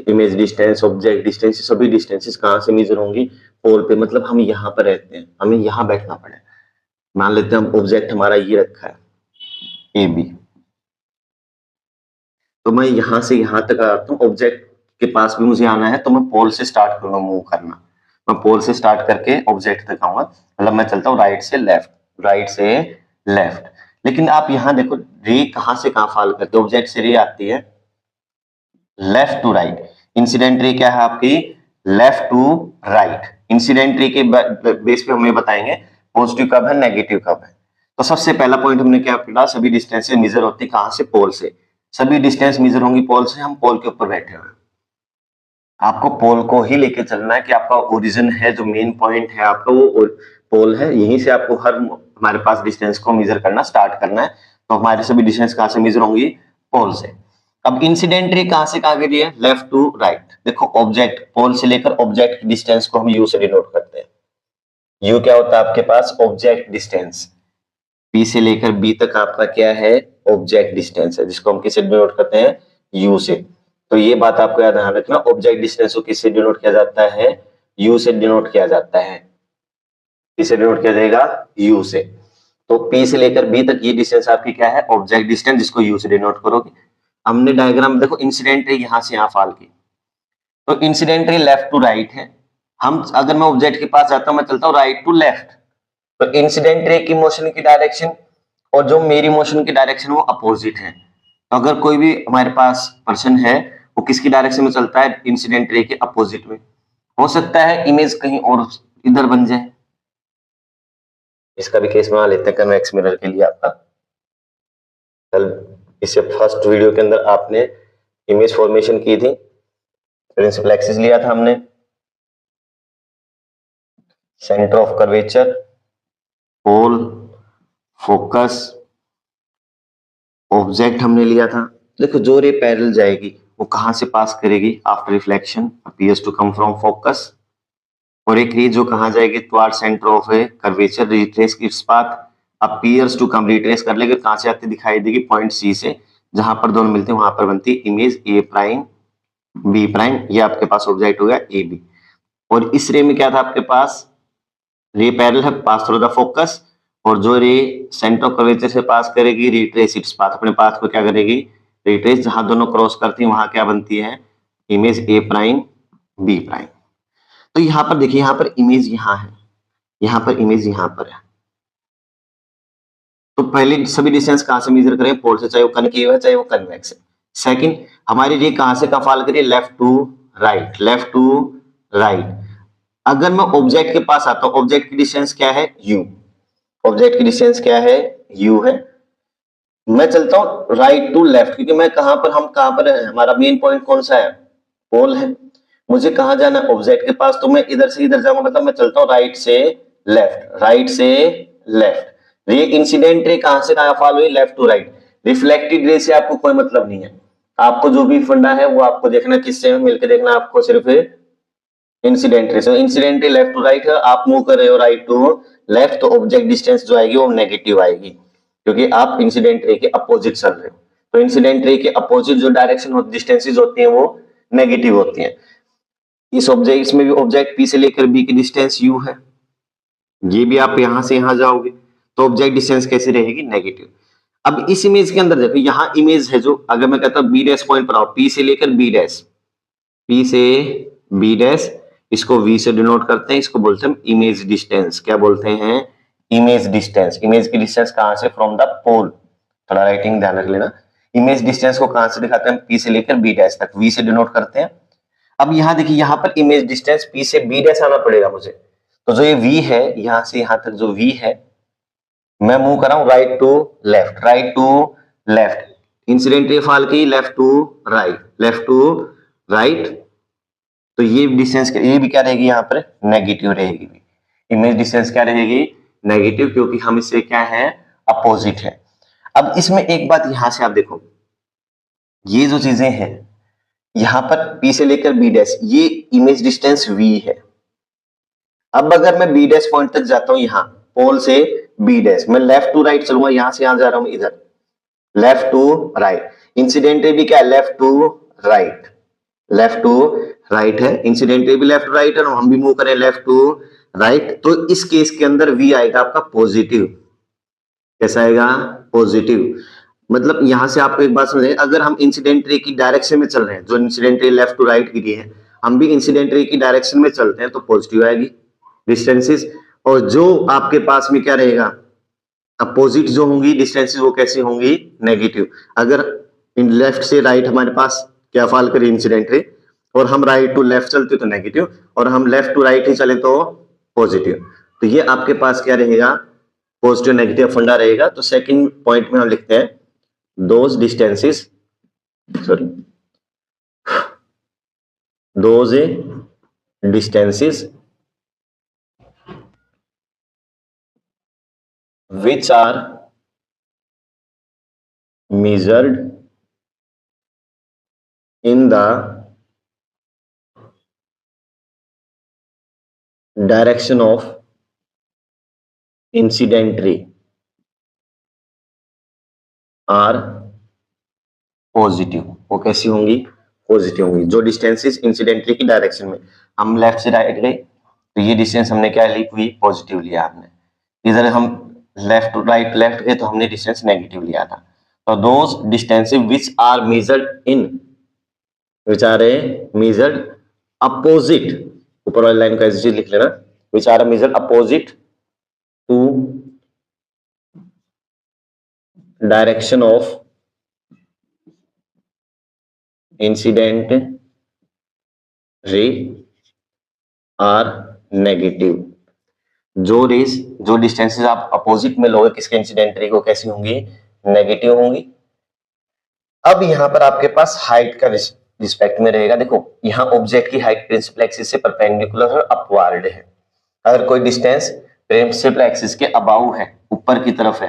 इमेज डिस्टेंस, ऑब्जेक्ट डिस्टेंस, सभी डिस्टेंसेस कहां से मेजर होंगी, पोल पे। मतलब हम यहाँ पर रहते हैं, हमें यहाँ बैठना पड़े। मान लेते हैं हम ऑब्जेक्ट हमारा ये रखा है ए बी, तो मैं यहां से यहां तक आता हूँ, ऑब्जेक्ट के पास भी मुझे आना है, तो मैं पोल से स्टार्ट करूंगा मूव करना। मैं पोल से स्टार्ट करके ऑब्जेक्ट तक आऊंगा, मतलब मैं चलता हूँ राइट से लेफ्ट, राइट से लेफ्ट। लेकिन आप यहाँ देखो रे कहां से कहां फॉल करते, ऑब्जेक्ट से रे आती है left to right. Incident ray क्या है आपकी, left to right. Incident ray के बेस पे हमें बताएंगे पॉजिटिव कब है, नेगेटिव कब है। तो सबसे पहला पॉइंट हमने क्या पढ़ा, सभी डिस्टेंस मेजर होती है कहां से, पोल से। सभी डिस्टेंस मेजर होंगी पोल से, हम पोल के ऊपर बैठे हुए हैं। आपको पोल को ही लेके चलना है कि आपका ओरिजिन है, जो मेन पॉइंट है आपका वो पोल है, यहीं से आपको हर हमारे पास डिस्टेंस को मेजर करना स्टार्ट करना है। तो हमारे सभी डिस्टेंस कहां से मेजर होंगी, पोल से। अब इंसिडेंट रे कहां से कहां के लिए, लेफ्ट टू राइट। देखो ऑब्जेक्ट, पोल से लेकर ऑब्जेक्ट की डिस्टेंस को हम यू से डिनोट करते हैं। यू क्या होता है आपके पास, ऑब्जेक्ट डिस्टेंस। पी से लेकर बी तक आपका क्या है, ऑब्जेक्ट डिस्टेंस है, जिसको हम किससे डिनोट करते हैं, यू से। तो ये बात आपको याद रखना, ऑब्जेक्ट डिस्टेंस को किससे डिनोट किया जाता है, यू से डिनोट किया जाता है। किससे डिनोट किया जाएगा, यू से। तो पी से लेकर बी तक ये डिस्टेंस आपकी क्या है, ऑब्जेक्ट डिस्टेंस, जिसको यू से डिनोट करोगे। हमने डायग्राम देखो, इंसिडेंट रे यहां से यहां फॉल की, तो incident ray left to right है। हम अगर मैं ऑब्जेक्ट के पास जाता हूं, मैं चलता हूं राइट टू लेफ्ट, तो इंसिडेंट रे की मोशन की डायरेक्शन और जो मेरी मोशन की डायरेक्शन वो अपोजिट है। तो अगर कोई भी हमारे पास पर्सन है, वो किसकी डायरेक्शन में चलता है, इंसिडेंट रे के अपोजिट में। हो सकता है इमेज कहीं और इधर बन जाए, इसका भी केस बना लेते हैं कन्वेक्स मिरर के लिए। आपका कल इससे फर्स्ट वीडियो के अंदर आपने इमेज फॉर्मेशन की थी, प्रिंसिपल एक्सिस लिया था हमने, centre of curvature, pole, focus, object हमने लिया था। देखो जो रे पैरेलल जाएगी वो कहां से पास करेगी, after reflection appears to come from focus. और एक रे जो कहां जाएगी, toward centre of a curvature, retrace its path, appears to come, retrace कर लेकर कहां से आती दिखाई देगी, पॉइंट सी से। जहां पर दोनों मिलते हैं वहां पर बनती है image A prime B prime. ये आपके पास ऑब्जेक्ट हो गया ए बी। और इस रे में क्या था आपके पास, रे पैरेलल है, पास थ्रू द फोकस। और जो रे सेंटर ऑफ कर्वेचर से पास करेगी, रिट्रेस इट्स पाथ, अपने पाथ को क्या करेगी, रिट्रेस। जहां दोनों क्रॉस करती है वहां क्या बनती है, image A prime B prime. तो यहां पर देखिए, यहां पर इमेज यहां है, यहां पर इमेज यहां पर है। तो पहले सभी डिस्टेंस कहां से मेजर करें? पोल से, चाहे वो कनकेव है चाहे वो कन्वेक्स है। सेकंड, हमारी रे कहां से कहां फॉल करिए? Left to right, left to right. अगर मैं ऑब्जेक्ट के पास आता हूं, ऑब्जेक्ट की डिस्टेंस क्या है? u। ऑब्जेक्ट की डिस्टेंस क्या है? u है। मैं चलता हूं राइट टू लेफ्ट, क्योंकि मैं कहां पर, हम कहां पर है, हमारा मेन पॉइंट कौन सा है? पोल है। मुझे कहां जाना है? ऑब्जेक्ट के पास। तो मैं इधर से इधर जाऊंगा, मतलब मैं चलता हूं राइट से लेफ्ट, राइट से लेफ्ट। रे इंसिडेंट रे कहां से कहां फॉल हुई? Left to right. Reflected ray से आपको कोई मतलब नहीं है। आपको जो भी फंडा है वो आपको देखना, किससे मिलकर देखना आपको? सिर्फ इंसिडेंट रे से। Incident ray left to right है, आप मूव कर रहे हो राइट टू लेफ्ट, तो ऑब्जेक्ट डिस्टेंस जो आएगी वो नेगेटिव आएगी, क्योंकि आप इंसिडेंट रे के अपोजिट चल रहे हो। तो इंसिडेंट रे के अपोजिट जो डायरेक्शन होती, डिस्टेंसेस होती हैं वो नेगेटिव होती हैं। इस ऑब्जेक्ट, इसमें भी ऑब्जेक्ट पी से लेकर बी की डिस्टेंस यू है। ये भी आप यहां से यहां जाओगे तो ऑब्जेक्ट डिस्टेंस कैसी रहेगी? नेगेटिव। अब इस इमेज के अंदर देखो, यहां इमेज है जो, अगर मैं कहता हूं बी डैश पॉइंट पर आओ, पी से लेकर बी डैश, पी से बी डैश, इसको वी से डिनोट करते हैं, इसको बोलते हैं इमेज डिस्टेंस। क्या बोलते हैं? Image distance. इमेज की डिस्टेंस कहां से? फ्रॉम द पोल। थोड़ा राइटिंग ध्यान रख लेना। इमेज डिस्टेंस को कहां से दिखाते हैं? पी से लेकर बी डैश तक, वी से डिनोट करते हैं। अब यहां देखिए, यहां पर इमेज डिस्टेंस पी से बी डैश आना पड़ेगा मुझे। तो जो ये वी है, यहां से यहां तक जो वी है, मैं मूव कर रहा हूं right to left, right to left. Incident ray fall की left to right, left to right. तो ये डिस्टेंस, ये भी क्या रहेगी? यहां पर नेगेटिव रहेगी। इमेज डिस्टेंस क्या रहेगी? नेगेटिव, क्योंकि हम इससे क्या है? अपोजिट है। अब इसमें एक बात यहां से आप देखो, ये जो चीजें हैं यहां पर P से लेकर B डैश, ये इमेज डिस्टेंस V है। अब अगर मैं B डैश पॉइंट तक जाता हूं, यहां पोल से B डैश, मैं लेफ्ट टू राइट चलूंगा, यहां से यहां जा रहा हूं इधर, लेफ्ट टू राइट। इंसिडेंट भी क्या है? Left to right, left to right है। इंसिडेंट भी लेफ्ट टू राइट है, और हम भी मूव करें लेफ्ट टू राइट। तो इस केस के अंदर V आएगा आपका पॉजिटिव। कैसा आएगा? पॉजिटिव। मतलब यहां से आपको एक बात समझें, अगर हम इंसिडेंट रे की डायरेक्शन में चल रहे हैं, जो incident ray left to right की दी है, हम भी इंसिडेंट रे की डायरेक्शन में चलते हैं, तो पॉजिटिव आएगी डिस्टेंसेस। और जो आपके पास में क्या रहेगा? अपोजिट जो होंगी डिस्टेंसेस, वो कैसी होंगी? नेगेटिव। अगर इन लेफ्ट से राइट हमारे पास क्या फॉल करे? इंसिडेंट रे, और हम राइट टू लेफ्ट चलते तो नेगेटिव, और हम लेफ्ट टू राइट ही चले तो पॉजिटिव। तो ये आपके पास क्या रहेगा? पॉजिटिव नेगेटिव फंडा रहेगा। तो सेकंड पॉइंट में हम लिखते हैं, those distances, sorry, those distances which are measured in the direction of incident ray are positive. वो कैसी होंगी? पॉजिटिव होंगी। जो डिस्टेंसेस इंसिडेंट रे की डायरेक्शन में, हम लेफ्ट से राइट गए तो ये डिस्टेंस हमने क्या ली हुई? पॉजिटिव लिया आपने। इधर हम लेफ्ट टू राइट लेफ्ट गए तो हमने डिस्टेंस नेगेटिव लिया था। तो those distances which are measured in, which are measured opposite, ऊपर वाली लाइन को ऐसे लिख लेना, which are measured opposite to direction of incident ray are negative. जो रेस, जो डिस्टेंसेस आप अपोजिट में लोगे किसके? इंसिडेंट रे को, कैसी होंगी? नेगेटिव होंगी। अब यहां पर आपके पास हाइट का रिस्पेक्ट में रहेगा। देखो, यहां ऑब्जेक्ट की हाइट प्रिंसिपल एक्सिस से परपेंडिकुलर और अपवार्ड है। अगर कोई डिस्टेंस प्रिंसिपल एक्सिस के अबाउ है, ऊपर की तरफ है,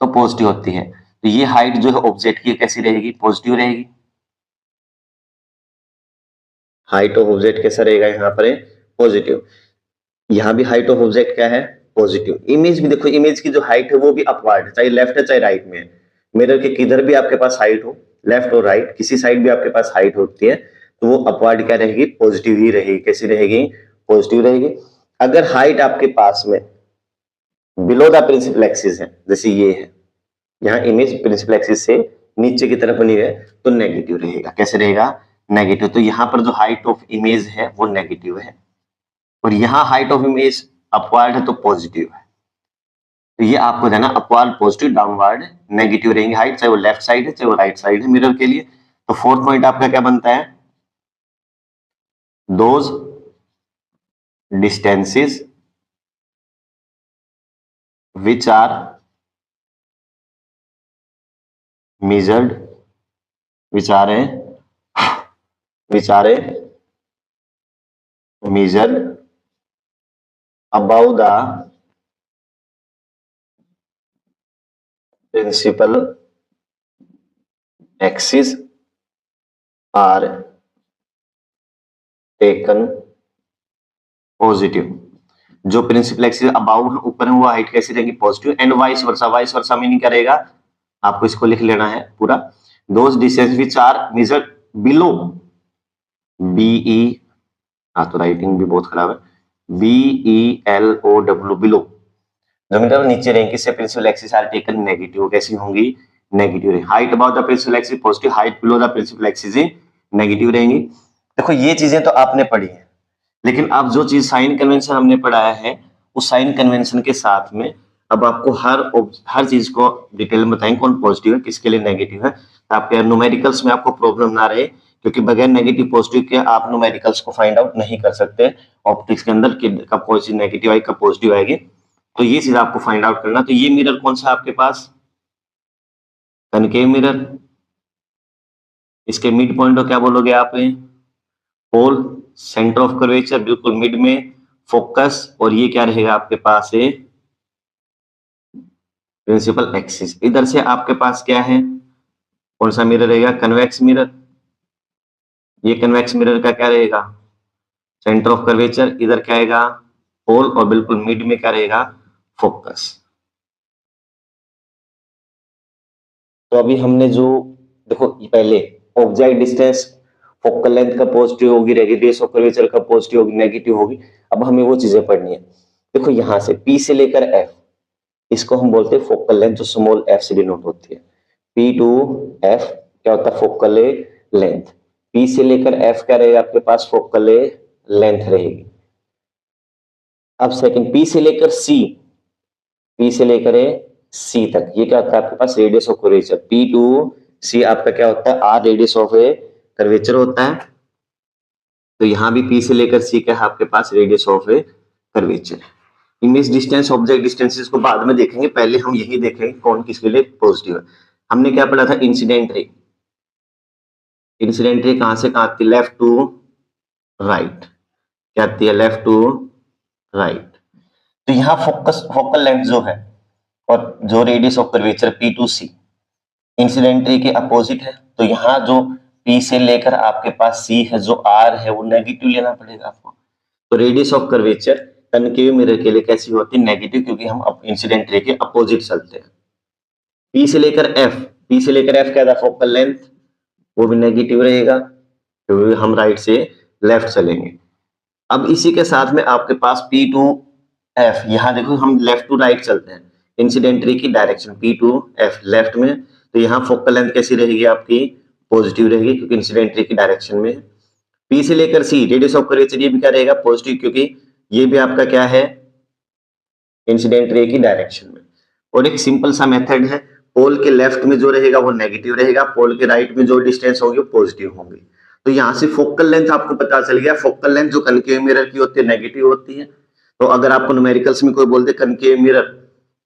तो पॉजिटिव होती है। तो ये हाइट जो है ऑब्जेक्ट की कैसी रहेगी? पॉजिटिव रहेगी। हाइट ऑफ ऑब्जेक्ट कैसा रहेगा? यहाँ पर पॉजिटिव। यहाँ भी हाइट ऑफ ऑब्जेक्ट क्या है? पॉजिटिव। इमेज भी देखो, इमेज की जो हाइट है वो भी अपवार्ड है, चाहे लेफ्ट है चाहे राइट में है। मिरर के किधर भी आपके पास हाइट हो, लेफ्ट और राइट किसी साइड भी आपके पास हाइट होती है, तो वो अपवार्ड क्या रहेगी? पॉजिटिव ही रहेगी। कैसी रहेगी? पॉजिटिव रहेगी। अगर हाइट आपके पास में बिलो द प्रिंसिपल एक्सिस है, जैसे ये है, यहाँ इमेज प्रिंसिपल एक्सिस से नीचे की तरफ बनी है, तो नेगेटिव रहेगा। कैसे रहेगा? नेगेटिव। तो यहाँ पर जो हाइट ऑफ इमेज है वो नेगेटिव है। और यहाँ हाइट ऑफ इमेज अपवार्ड है तो पॉजिटिव है, तो ये आपको जाना अपवार्ड पॉजिटिव, डाउनवर्ड नेगेटिव रहेंगे हाइट, चाहे वो लेफ्ट साइड है चाहे वो राइट साइड है मिरर के लिए। तो फोर्थ पॉइंट आपका क्या बनता है, those distances which are measured which are measured above the principal axis are taken positive। जो प्रिंसिपल एक्सिस अबाउ है, ऊपर है, वो हाइट कैसी रहेगी, positive. And vice versa, vice versa meaning करेगा, आपको इसको लिख लेना है पूरा, those distance which are measured below, बीई, हाँ तो राइटिंग भी बहुत खराब है, BELOW, बिलो, जो मतलब नीचे रहेंगे, से principal axis are taken negative, कैसी होंगी, नेगेटिव रहेंगी। Height about the principal axis positive, height below the principal axis negative रहेंगी। देखो ये चीजें तो आपने पढ़ी है, लेकिन अब जो चीज साइन कन्वेंशन हमने पढ़ाया है, उस साइन कन्वेंशन के साथ में अब आपको हर चीज को डिटेल में बताएंगे, कौन पॉजिटिव है किसके लिए नेगेटिव है, तो आपके न्यूमेरिकल्स में आपको प्रॉब्लम ना रहे, क्योंकि बगैर नेगेटिव पॉजिटिव के आप न्यूमेरिकल्स को फाइंड आउट नहीं कर सकते ऑप्टिक्स के अंदर कि कब कोई चीज नेगेटिव आएगी कब पॉजिटिव आएगी। तो ये चीज आपको फाइंड आउट करना। तो ये मिरर कौन सा आपके पास, कनकेव मिरर, इसके मिड पॉइंट को क्या बोलोगे आप, पोल, सेंटर ऑफ कर्वेचर बिल्कुल मिड में, फोकस, और ये क्या रहेगा आपके पास है, प्रिंसिपल एक्सिस। इधर से आपके पास क्या है, कौन सा मिरर रहेगा, कन्वेक्स मिरर, ये कन्वेक्स मिरर का क्या रहेगा, सेंटर ऑफ कर्वेचर, इधर क्या आएगा, पोल, और बिल्कुल मिड में क्या रहेगा, फोकस। तो अभी हमने जो देखो पहले ऑब्जेक्ट डिस्टेंस, फोकल लेंथ का पॉजिटिव होगी, रेडियस ऑफ कर्वेचर का पॉजिटिव होगी, नेगेटिव होगी। अब हमें वो चीजें पढ़नी है। देखो यहां से P से लेकर F, इसको हम बोलते हैं फोकल लेंथ, जो स्मॉल f से डिनोट होती है। P टू F क्या होता है, फोकल लेंथ। P से लेकर F क्या रहेगा आपके पास, फोकल लेंथ रहेगी। अब सेकंड P से लेकर C, P से लेकर C तक, ये क्या होता है आपके पास, radius of curvature. P to C आपका क्या होता है, R रेडियस ऑफ कर्वेचर होता है। तो यहां भी P से लेकर C क्या है आपके पास, radius of curvature. Image distance, object distances को बाद में देखेंगे, पहले हम यही देखेंगे कौन किसके लिए पॉजिटिव है। हमने क्या पढ़ा था, इंसिडेंट रे। इंसिडेंट रे कहां से कहां आती है, लेफ्ट टू राइट, क्या आती है, लेफ्ट टू राइट। तो यहाँ फोकल लेंथ जो है और जो radius of curvature P to C incident ray के अपोजिट है। तो यहाँ जो P से लेकर आपके पास C है, जो R है वो नेगेटिव लेना पड़ेगा आपको। तो radius of curvature concave mirror के लिए कैसी होती है, नेगेटिव, क्योंकि हम इंसिडेंट रे के अपोजिट चलते हैं। P से लेकर F, P से लेकर F क्या था, फोकल लेंथ, वो भी नेगेटिव रहेगा क्योंकि हम राइट से लेफ्ट चलेंगे। अब इसी के साथ में आपके पास P टू F, यहाँ देखो हम लेफ्ट टू राइट चलते हैं, इंसिडेंट रे की direction P to F left में, तो यहाँ फोकल लेंथ कैसी रहेगी आपकी, पॉजिटिव रहेगी, क्योंकि इंसिडेंट रे की डायरेक्शन में है। P से लेकर C, रेडियस ऑफ कर्वेचर, ये भी क्या रहेगा, पॉजिटिव, क्योंकि ये भी आपका क्या है, इंसिडेंट रे की डायरेक्शन में। और एक सिंपल सा मेथड है, पोल के लेफ्ट में जो रहेगा वो नेगेटिव रहेगा, पोल के राइट में जो डिस्टेंस होगी वो पॉजिटिव होंगी। तो यहाँ से फोकल लेंथ आपको पता चल गया, फोकल लेंथ जो कनकेव मिरर की होती है नेगेटिव होती है। तो अगर आपको न्यूमेरिकल्स में कोई बोल दे कनकेव मिरर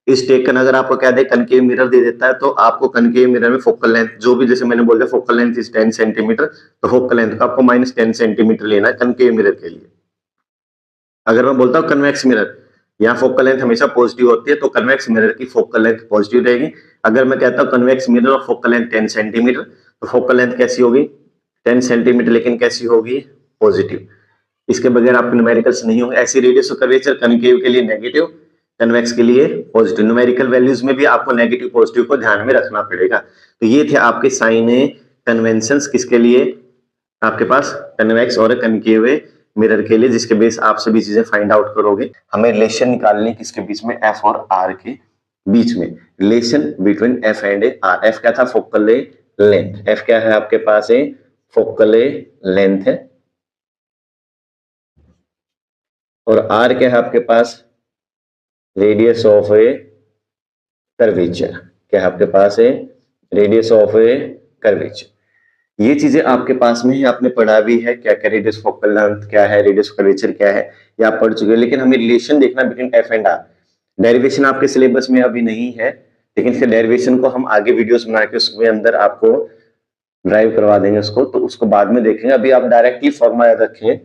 इज टेकन, अगर आपको कह दे कनकेव मिरर दे देता है, तो आपको कनकेव मिरर में फोकल लेंथ जो भी, जैसे मैंने बोल दिया फोकल लेंथ इज 10 सेंटीमीटर, तो फोकल लेंथ का आपको -10 सेंटीमीटर लेना है कनकेव मिरर के लिए। अगर मैं बोलता हूँ कन्वेक्स मिरर, यहाँ फोकल लेंथ हमेशा पॉजिटिव होती है, तो कन्वेक्स मिरर की फोकल लेंथ पॉजिटिव रहेगी। अगर मैं कहता हूँ कन्वेक्स मिरर और फोकल लेंथ 10 सेंटीमीटर, तो फोकल लेंथ कैसी होगी, 10 सेंटीमीटर, लेकिन कैसी होगी, पॉजिटिव। इसके बगैर आपके न्यूमेरिकल्स नहीं होंगे। ऐसी रेडियस ऑफ कर्वेचर कनकेव के लिए नेगेटिव, कन्वेक्स के लिए पॉजिटिव। न्यूमेरिकल वैल्यूज में भी आपको नेगेटिव पॉजिटिव को ध्यान में रखना पड़ेगा। तो ये थे आपके साइन कन्वेंशंस, किसके लिए, आपके पास कन्वेक्स और कनकेव मिरर के लिए, जिसके बेस आप सभी चीजें फाइंड आउट करोगे। हमें रिलेशन निकालनी किसके बीच में, F और R के बीच में, relation between F and R। F क्या था, फोकल लेंथ, F क्या है आपके पास है, फोकल लेंथ है। और आर क्या है आपके पास, रेडियस ऑफ ए कर्वेचर, क्या है आपके पास है, रेडियस ऑफ ए कर्वेचर। ये चीजें आपके पास में ही आपने पढ़ा भी है, क्या क्या रेडियस फोकल लेंथ क्या है, रेडियस कर्वेचर क्या है, ये आप पढ़ चुके हैं। लेकिन हमें रिलेशन देखना between F and R. Derivation आपके सिलेबस में अभी नहीं है, लेकिन इसके डेरिवेशन को हम आगे वीडियोस बना के उसके अंदर आपको ड्राइव करवा देंगे उसको, तो उसको बाद में देखेंगे। अभी आप डायरेक्टली फॉर्मूला याद रखें,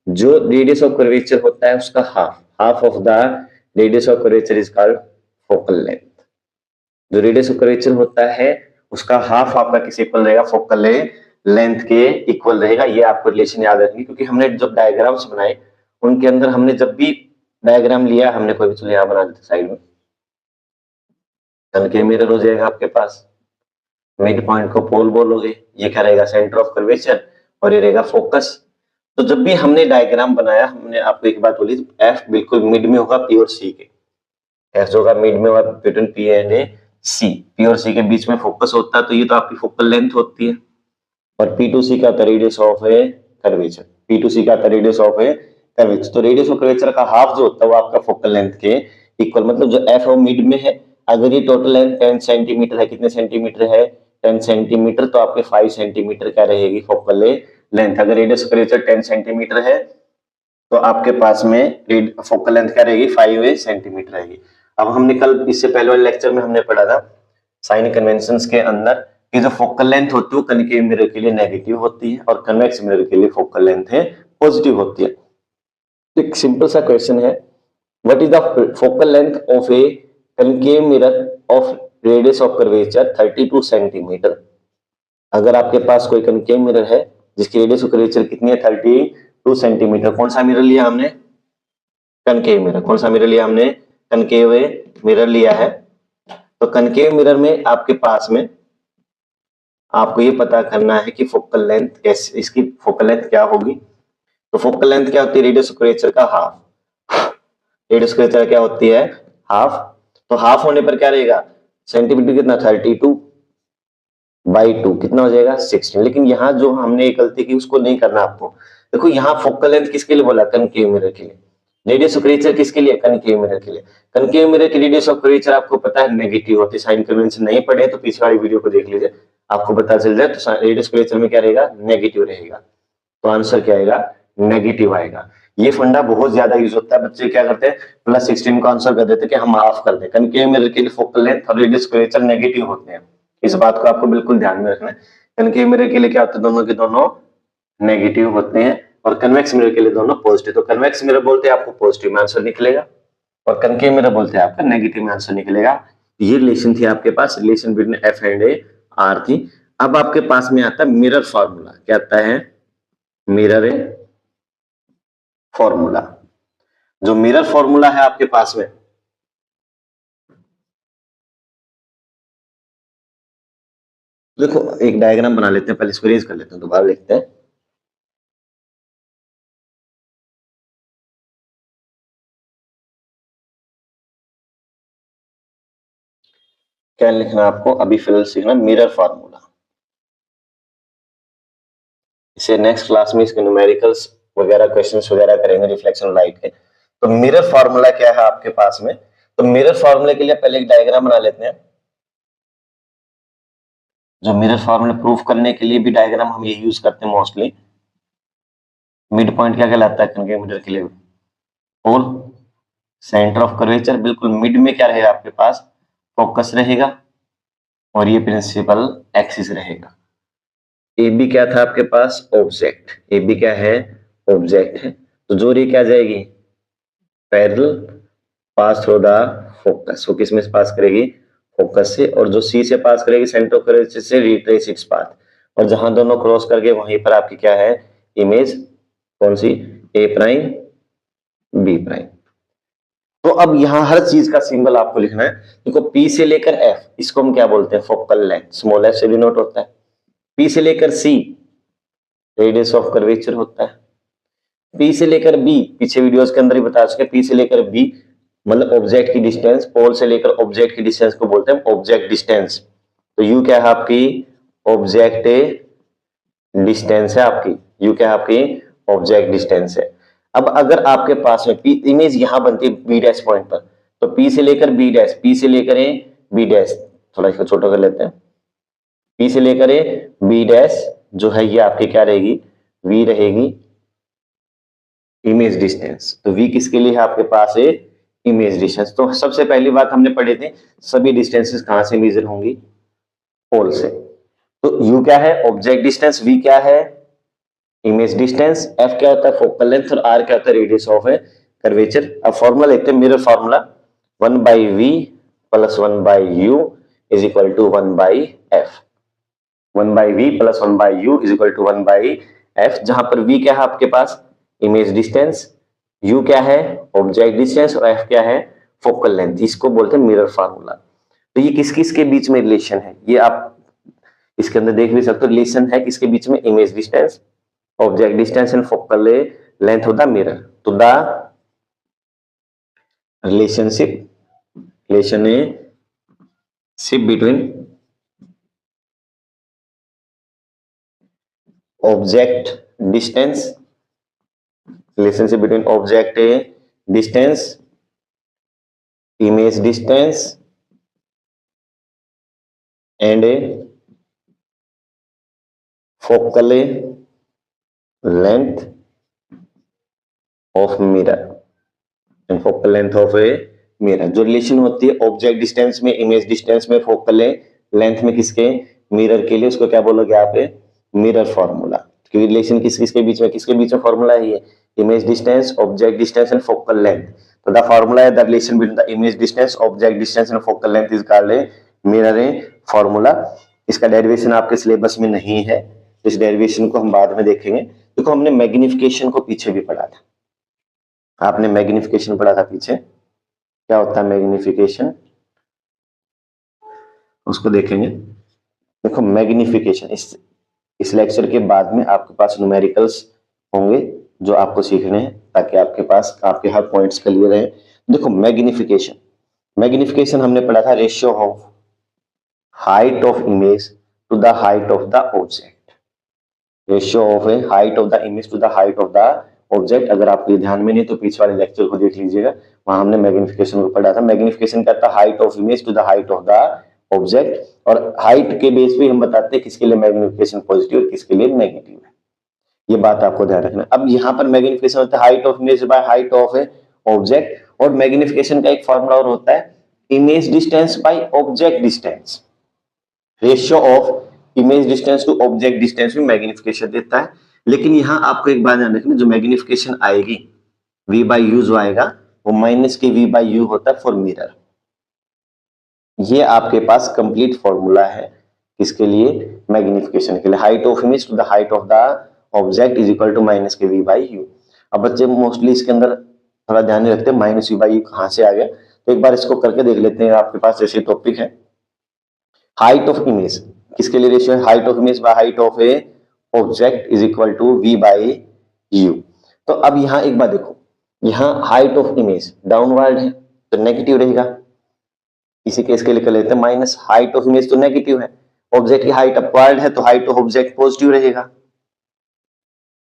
जो रेडियस ऑफ कर्वेचर होता है उसका half of the radius of curvature is called focal length. जो रेडियस ऑफ कर्वेचर होता है उसका हाफ आपका किस इक्वल रहेगा, फोकल लेंथ के इक्वल रहेगा। ये आपको रिलेशन याद रखनी, क्योंकि हमने जब डायग्राम्स बनाए उनके अंदर हमने जब भी डायग्राम लिया, हमने कोई भी, चलो यहां बना देते साइड में, कनकेव मिरर हो जाएगा आपके पास, मिड पॉइंट को पोल बोलोगे, ये क्या रहेगा, सेंटर ऑफ कर्वेचर, और ये रहेगा फोकस। तो जब भी हमने डायग्राम बनाया, हमने आपको एक बात बोली, एफ बिल्कुल मिड में होगा पी और सी के, एफ जो होगा मिड में होगा between P and a C, P और सी के बीच में फोकस होता है, तो ये तो आपकी फोकल लेंथ होती है। और पी टू सी का radius of a curvature, P to C का रेडियस ऑफ ए कर्वेचर। तो रेडियस ऑफ कर्वेचर का हाफ जो होता है वो आपका फोकल लेंथ के इक्वल, मतलब जो एफ मिड में है, अगर ये टोटल लेंथ 10 सेंटीमीटर है, कितने सेंटीमीटर है, 10 सेंटीमीटर, तो आपके 5 सेंटीमीटर क्या रहेगी फोकल लेंथ। अगर रेडियस ऑफ कर्वेचर 10 सेंटीमीटर है तो आपके पास में फोकल लेंथ क्या रहेगी, 5 सेंटीमीटर रहेगी। अब हमने कल इससे पहले वाले लेक्चर में हमने पढ़ा था साइन कन्वेंशंस के अंदर कि जो फोकल लेंथ होती है वो कनकेव मिरर के लिए नेगेटिव होती है और कन्वेक्स मिरर के लिए फोकल लेंथ है पॉजिटिव होती है। एक सिंपल सा क्वेश्चन है, what is the focal length of A concave mirror of radius of curvature 32 centimetre. अगर आपके पास कोई कनकेव मिरर है जिसकी रेडियस ऑफ कर्वेचर कितनी है, 32 सेंटीमीटर। कौन सा मिरर लिया हमने, कनकेव मिरर। कौन सा मिरर लिया हमने, कनकेव मिरर लिया है। तो कनकेव मिरर में आपके पास में आपको ये पता करना है कि फोकल लेंथ कैसे, इसकी फोकल लेंथ क्या होगी। तो फोकल लेंथ क्या होती है, रेडियस ऑफ कर्वेचर का हाफ। रेडियस ऑफ कर्वेचर क्या होती है, हाफ। तो हाफ होने पर क्या रहेगा, सेंटीमीटर कितना, 32/2 कितना हो जाएगा, 16। लेकिन यहाँ जो हमने गलती की उसको नहीं करना आपको। देखो यहाँ फोकल लेंथ किसके लिए बोला, कनकेव मिरर के लिए। रेडियस ऑफ कर्वेचर किसके लिए, कनकेव मिरर के लिए। कनकेव मिरर की रेडियस ऑफ कर्वेचर आपको पता है नेगेटिव होती है। साइन कन्वेंशन नहीं पढ़े तो पीछे वाली वीडियो को देख लीजिए, आपको पता चल जाए। तो रेडियस कर्वेचर में क्या रहेगा, नेगेटिव रहेगा। तो आंसर क्या आएगा, नेगेटिव आएगा। ये फंडा बहुत ज्यादा यूज होता है, बच्चे क्या करते हैं +16 का आंसर कर देते हैं कि हम हाफ कर दें। कनकेव मिरर के लिए फोकल लेंथ और रेडियस कर्वेचर नेगेटिव होते हैं, इस बात को आपको बिल्कुल ध्यान में रखना है। कनकेव मिरर के लिए क्या होता है, दोनों के दोनों नेगेटिव होते हैं, और कन्वेक्स मिरर के लिए दोनों पॉजिटिव। तो कन्वेक्स मिरर बोलते हैं आपको पॉजिटिव में आंसर निकलेगा, और कनकेव मिरर बोलते हैं आपका नेगेटिव में आंसर निकलेगा। ये रिलेशन थी आपके पास, relation between F and a R थी। अब आपके पास में आता है मिरर फॉर्मूला। क्या आता है, मिरर फॉर्मूला। जो मिरर फॉर्मूला है आपके पास में, देखो एक डायग्राम बना लेते हैं, पहले इसको रेज कर लेते हैं, दोबारा लिखते हैं। क्या लिखना आपको, अभी फिलहाल सीखना मिरर फॉर्मूला। इसे नेक्स्ट क्लास में इसके न्यूमेरिकल्स वगैरह क्वेश्चंस वगैरह करेंगे रिफ्लेक्शन लाइट के। तो मिरर फॉर्मूला क्या है आपके पास में, तो मिरर फॉर्मूले के लिए पहले एक डायग्राम बना लेते हैं। जो मिरर फॉर्मूला प्रूफ करने के लिए भी डायग्राम हम ये यूज करते हैं मोस्टली। मिड पॉइंट क्या कहलाता है कनकेव मिरर के लिए, पोल। सेंटर ऑफ कर्वेचर, बिल्कुल मिड में क्या रहेगा आपके पास, फोकस रहेगा, और ये प्रिंसिपल एक्सिस रहेगा। ए बी क्या था आपके पास, ऑब्जेक्ट। ए बी क्या है, ऑब्जेक्ट है। तो जो रे क्या जाएगी, parallel pass through the focus. वो किस में से पास करेगी, फोकस से। और जो सी से पास करेगी, सेंटर ऑफ कर्वेचर से, रिट्रेस इट्स पाथ। और जहां दोनों क्रॉस करके वहीं पर आपकी क्या है, इमेज कौन सी, ए प्राइम बी प्राइम। तो अब यहां हर चीज का सिंबल आपको लिखना है। देखो पी से लेकर एफ, इसको हम क्या बोलते हैं, फोकल लेंथ, स्मॉल एफ से डिनोट होता है। पी से लेकर सी रेडियस ऑफ कर्वेचर होता है। पी से लेकर बी, पीछे वीडियोस के अंदर ही बता चुके, पी से लेकर बी मतलब ऑब्जेक्ट की डिस्टेंस, पोल से लेकर ऑब्जेक्ट की डिस्टेंस को बोलते हैं ऑब्जेक्ट डिस्टेंस। तो यू क्या है आपकी, ऑब्जेक्ट डिस्टेंस है आपकी, यू क्या है आपकी, ऑब्जेक्ट डिस्टेंस है। अब अगर आपके पास में पी इमेज यहां बनती है बी डैश पॉइंट पर, तो पी से लेकर बी डैश, पी से लेकर ए बी डैश, थोड़ा इसको छोटा कर लेते हैं, पी से लेकर ए बी डैश जो है ये आपकी क्या रहेगी, वी रहेगी इमेज डिस्टेंस। तो वी किसके लिए है आपके पास है, इमेज डिस्टेंस। तो सबसे पहली बात हमने पढ़े थे सभी डिस्टेंसेस कहां से मेजर होंगी, पोल से। तो यू क्या है, ऑब्जेक्ट डिस्टेंस, वी क्या है, इमेज डिस्टेंस, एफ क्या होता है फोकल लेंथ, और आर क्या होता है रेडियस ऑफ कर्वेचर। अब फॉर्मूला लेते हैं mirror formula, 1/v plus 1/u is equal to 1/f, 1/v plus 1/u is equal to 1/f, जहां पर v क्या है आपके पास इमेज डिस्टेंस, u क्या है ऑब्जेक्ट डिस्टेंस, और f क्या है फोकल लेंथ। इसको बोलते हैं मिरर फार्मूला। तो ये किस किस के बीच में रिलेशन है, ये आप इसके अंदर देख भी सकते हो, रिलेशन है किसके बीच में, image distance, object distance and focal length of the mirror. तो the relationship between object distance, relationship between object distance, image distance and focal length of mirror and focal length of a mirror. जो relation होती है object distance में, image distance में, focal length में किसके, mirror के लिए, उसको क्या बोलोगे आप, मिरर फॉर्मूला। क्योंकि रिलेशन किस किसके बीच में, किसके बीच में फॉर्मूला है ये, image distance, object distance and focal length. तो द फॉर्मूला है the relation between the image distance, object distance and focal length is called mirror formula. इसका डेरिवेशन आपके सिलेबस में नहीं है, इस डेरिवेशन को हम बाद में देखेंगे। देखो हमने मैग्निफिकेशन को पीछे भी पढ़ा था, आपने मैग्निफिकेशन पढ़ा था पीछे, क्या होता है मैग्निफिकेशन, उसको देखेंगे। देखो मैग्निफिकेशन इस लेक्चर के बाद में आपके पास न्यूमेरिकल्स होंगे जो आपको सीखने हैं, ताकि आपके पास आपके हर पॉइंट्स क्लियर रहे। देखो मैग्निफिकेशन हमने पढ़ा था ratio of height of image to the height of the object, ratio of height of the image to the height of the object. अगर आपको ये ध्यान में नहीं तो पीछे वाले लेक्चर को देख लीजिएगा, वहां हमने मैग्निफिकेशन को पढ़ा था। मैग्निफिकेशन कहता है height of image to the height of the object, और हाइट के बेस पे हम बताते हैं किसके लिए मैग्निफिकेशन पॉजिटिव और किसके लिए नेगेटिव है, ये बात आपको ध्यान रखना। अब यहाँ पर मैग्निफिकेशन होता है height of image by height of object, और मैग्निफिकेशन का एक फॉर्मूला और होता है image distance by object distance, ratio of image distance to object distance में मैग्निफिकेशन देता है। लेकिन यहां आपको एक बात ध्यान रखना, जो मैग्निफिकेशन आएगी v/u जो आएगा वो माइनस के v/u होता है फॉर मिरर। ये आपके पास कंप्लीट फॉर्मूला है किसके लिए, मैग्निफिकेशन के लिए, height of image to the height of the object is equal to minus के v/u। अब बच्चे मोस्टली इसके अंदर थोड़ा ध्यान नहीं रखते माइनस v/u कहां से आ गया, तो एक बार इसको करके देख लेते हैं। आपके पास जैसे टॉपिक है हाइट ऑफ इमेज, किसके लिए रेशियो है, height of image by height of a object is equal to v/u। तो अब यहां एक बात देखो, यहां हाइट ऑफ इमेज डाउनवर्ड है तो नेगेटिव रहेगा, इसी केस के लिए कर लेते हैं माइनस, हाइट ऑफ इमेज तो नेगेटिव है, ऑब्जेक्ट की हाइट अपवर्ड है तो हाइट ऑफ ऑब्जेक्ट पॉजिटिव रहेगा।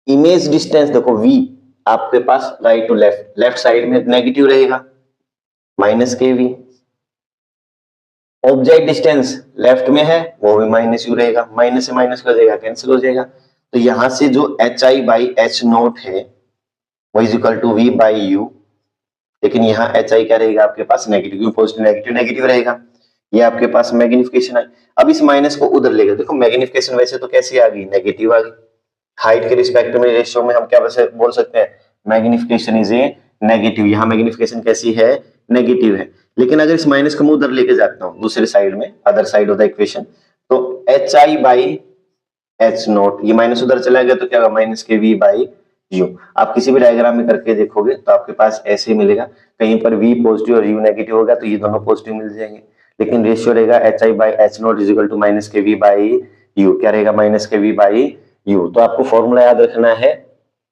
इमेज डिस्टेंस देखो v आपके पास right to left, left side में नेगेटिव रहेगा माइनस के v, ऑब्जेक्ट डिस्टेंस लेफ्ट में है वो भी माइनस यू रहेगा, माइनस से माइनस कर देगा कैंसिल हो जाएगा। तो यहां से जो hi/h0 है वो इज इक्वल टू v/u, लेकिन यहाँ hi क्या रहेगा आपके पास नेगेटिव, पॉजिटिव नेगेटिव नेगेटिव रहेगा, ये आपके पास मैग्निफिकेशन है। अब इस माइनस को उधर लेगा, देखो मैग्निफिकेशन वैसे तो कैसी आ गई, नेगेटिव आ गई, हाइट के रिस्पेक्ट में रेशियो में हम क्या वैसे बोल सकते हैं मैग्निफिकेशन इज ए नेगेटिव, यहाँ मैग्निफिकेशन कैसी है नेगेटिव है। लेकिन अगर इस माइनस को मैं उधर लेके जाता हूँ दूसरे साइड में, other side of the equation, तो hi/h0 ये माइनस उधर चला गया तो क्या होगा माइनस के v/u। आप किसी भी डायग्राम में करके देखोगे तो आपके पास ऐसे ही मिलेगा, कहीं पर v पॉजिटिव और u नेगेटिव होगा तो ये दोनों पॉजिटिव मिल जाएंगे, लेकिन रेशियो रहेगा hi/h0 is equal to minus के v/u, क्या रहेगा माइनस के v/u। तो आपको फॉर्मूला याद रखना है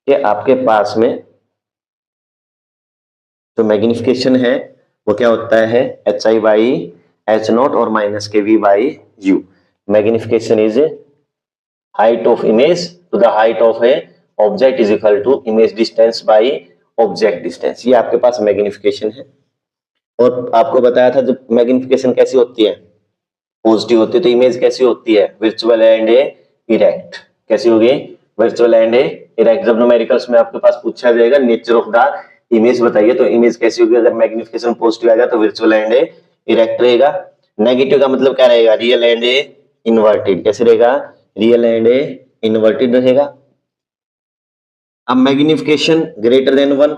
कि आपके पास में जो मैग्निफिकेशन है वो क्या होता है hi/h0 और माइनस के v/u। Magnification is height of image to the height of a object is equal to image distance by object distance. ये आपके पास मैग्निफिकेशन है। और आपको बताया था जब मैग्निफिकेशन कैसी होती है, पॉजिटिव होती है, तो इमेज कैसी होती है, वर्चुअल एंड इरेक्ट। कैसी होगी, वर्चुअल एंड इरेक्ट। जब न्यूमेरिकल्स में आपके पास पूछा जाएगा नेचर ऑफ द इमेज बताइए, तो इमेज कैसी होगी, अगर मैग्निफिकेशन पॉजिटिव आएगा तो वर्चुअल एंड इरेक्ट रहेगा। नेगेटिव का मतलब क्या रहेगा, रियल एंड इन्वर्टेड। कैसे रहेगा, रियल एंड इन्वर्टेड रहेगा। अब magnification greater than 1,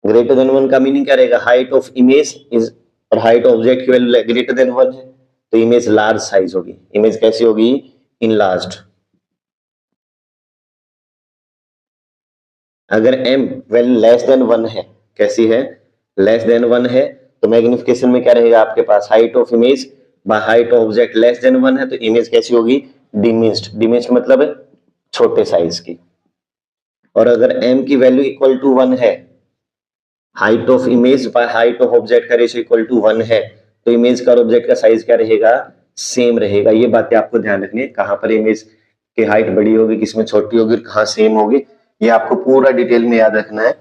greater than 1 का मीनिंग क्या रहेगा, हाइट ऑफ इमेज इज, और हाइट ऑब्जेक्ट की वैल्यू ग्रेटर देन 1 है, तो इमेज लार्ज साइज होगी। इमेज कैसी होगी, इनलार्ज्ड। अगर m वैल्यू लेस देन 1 है, कैसी है, लेस देन 1 है, तो मैग्निफिकेशन में क्या रहेगा आपके पास, height of image by height of object less than 1 है, तो इमेज कैसी होगी, डिमिनिश्ड। डिमिनिश्ड मतलब छोटे साइज की। और अगर m की वैल्यू इक्वल टू 1 है, height of image by height of object का रेशियो इक्वल टू 1 है, तो इमेज का और ऑब्जेक्ट का साइज क्या रहेगा, सेम रहेगा। ये बातें आपको ध्यान रखनी है, कहां पर इमेज की हाइट बड़ी होगी, किसमें छोटी होगी, कहां सेम होगी, ये आपको पूरा डिटेल में याद रखना है।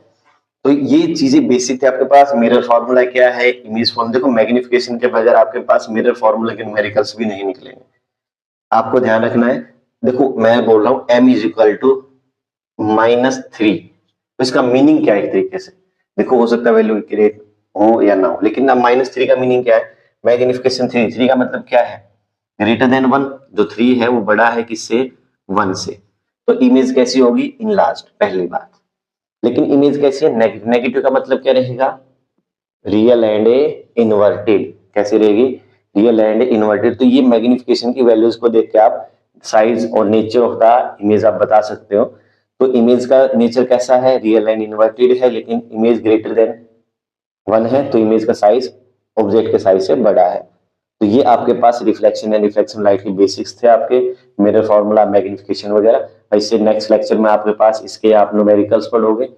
तो ये चीजें बेसिक थे आपके पास। मिरर फॉर्मूला क्या है, इमेज फॉर्म, देखो मैग्निफिकेशन के बगैर आपके पास मिरर फॉर्मूला के न्यूमेरिकल्स भी नहीं निकलेंगे, आपको ध्यान रखना है। देखो मैं बोल रहा हूं m इज इक्वल टू -3, तो इसका मीनिंग क्या है, एक तरीके से देखो, हो सकता है वैल्यू ग्रेट हो या ना हो, लेकिन ना -3 का मीनिंग क्या है, मैग्निफिकेशन 3 का मतलब क्या है, ग्रेटर देन 1। जो 3 है वो बड़ा है किससे, 1 से, तो इमेज कैसी होगी, इनलार्ज्ड, पहली बात। लेकिन इमेज कैसी है, नेगेटिव का मतलब क्या रहेगा, रियल एंड इन्वर्टेड। कैसी रहेगी, रियल एंड इन्वर्टेड। तो ये मैग्निफिकेशन की वैल्यूज को देख के आप साइज और नेचर ऑफ द इमेज आप बता सकते हो। तो इमेज का नेचर कैसा है, रियल एंड इन्वर्टेड है, लेकिन इमेज ग्रेटर देन 1 है, तो इमेज का साइज ऑब्जेक्ट के साइज से बड़ा है। तो ये आपके पास रिफ्लेक्शन एंड रिफ्लेक्शन लाइट के बेसिक्स थे आपके, मिरर फॉर्मूला, मैग्निफिकेशन वगैरह। इससे नेक्स्ट लेक्चर में आपके पास इसके आप न्यूमेरिकल्स पढ़ोगे।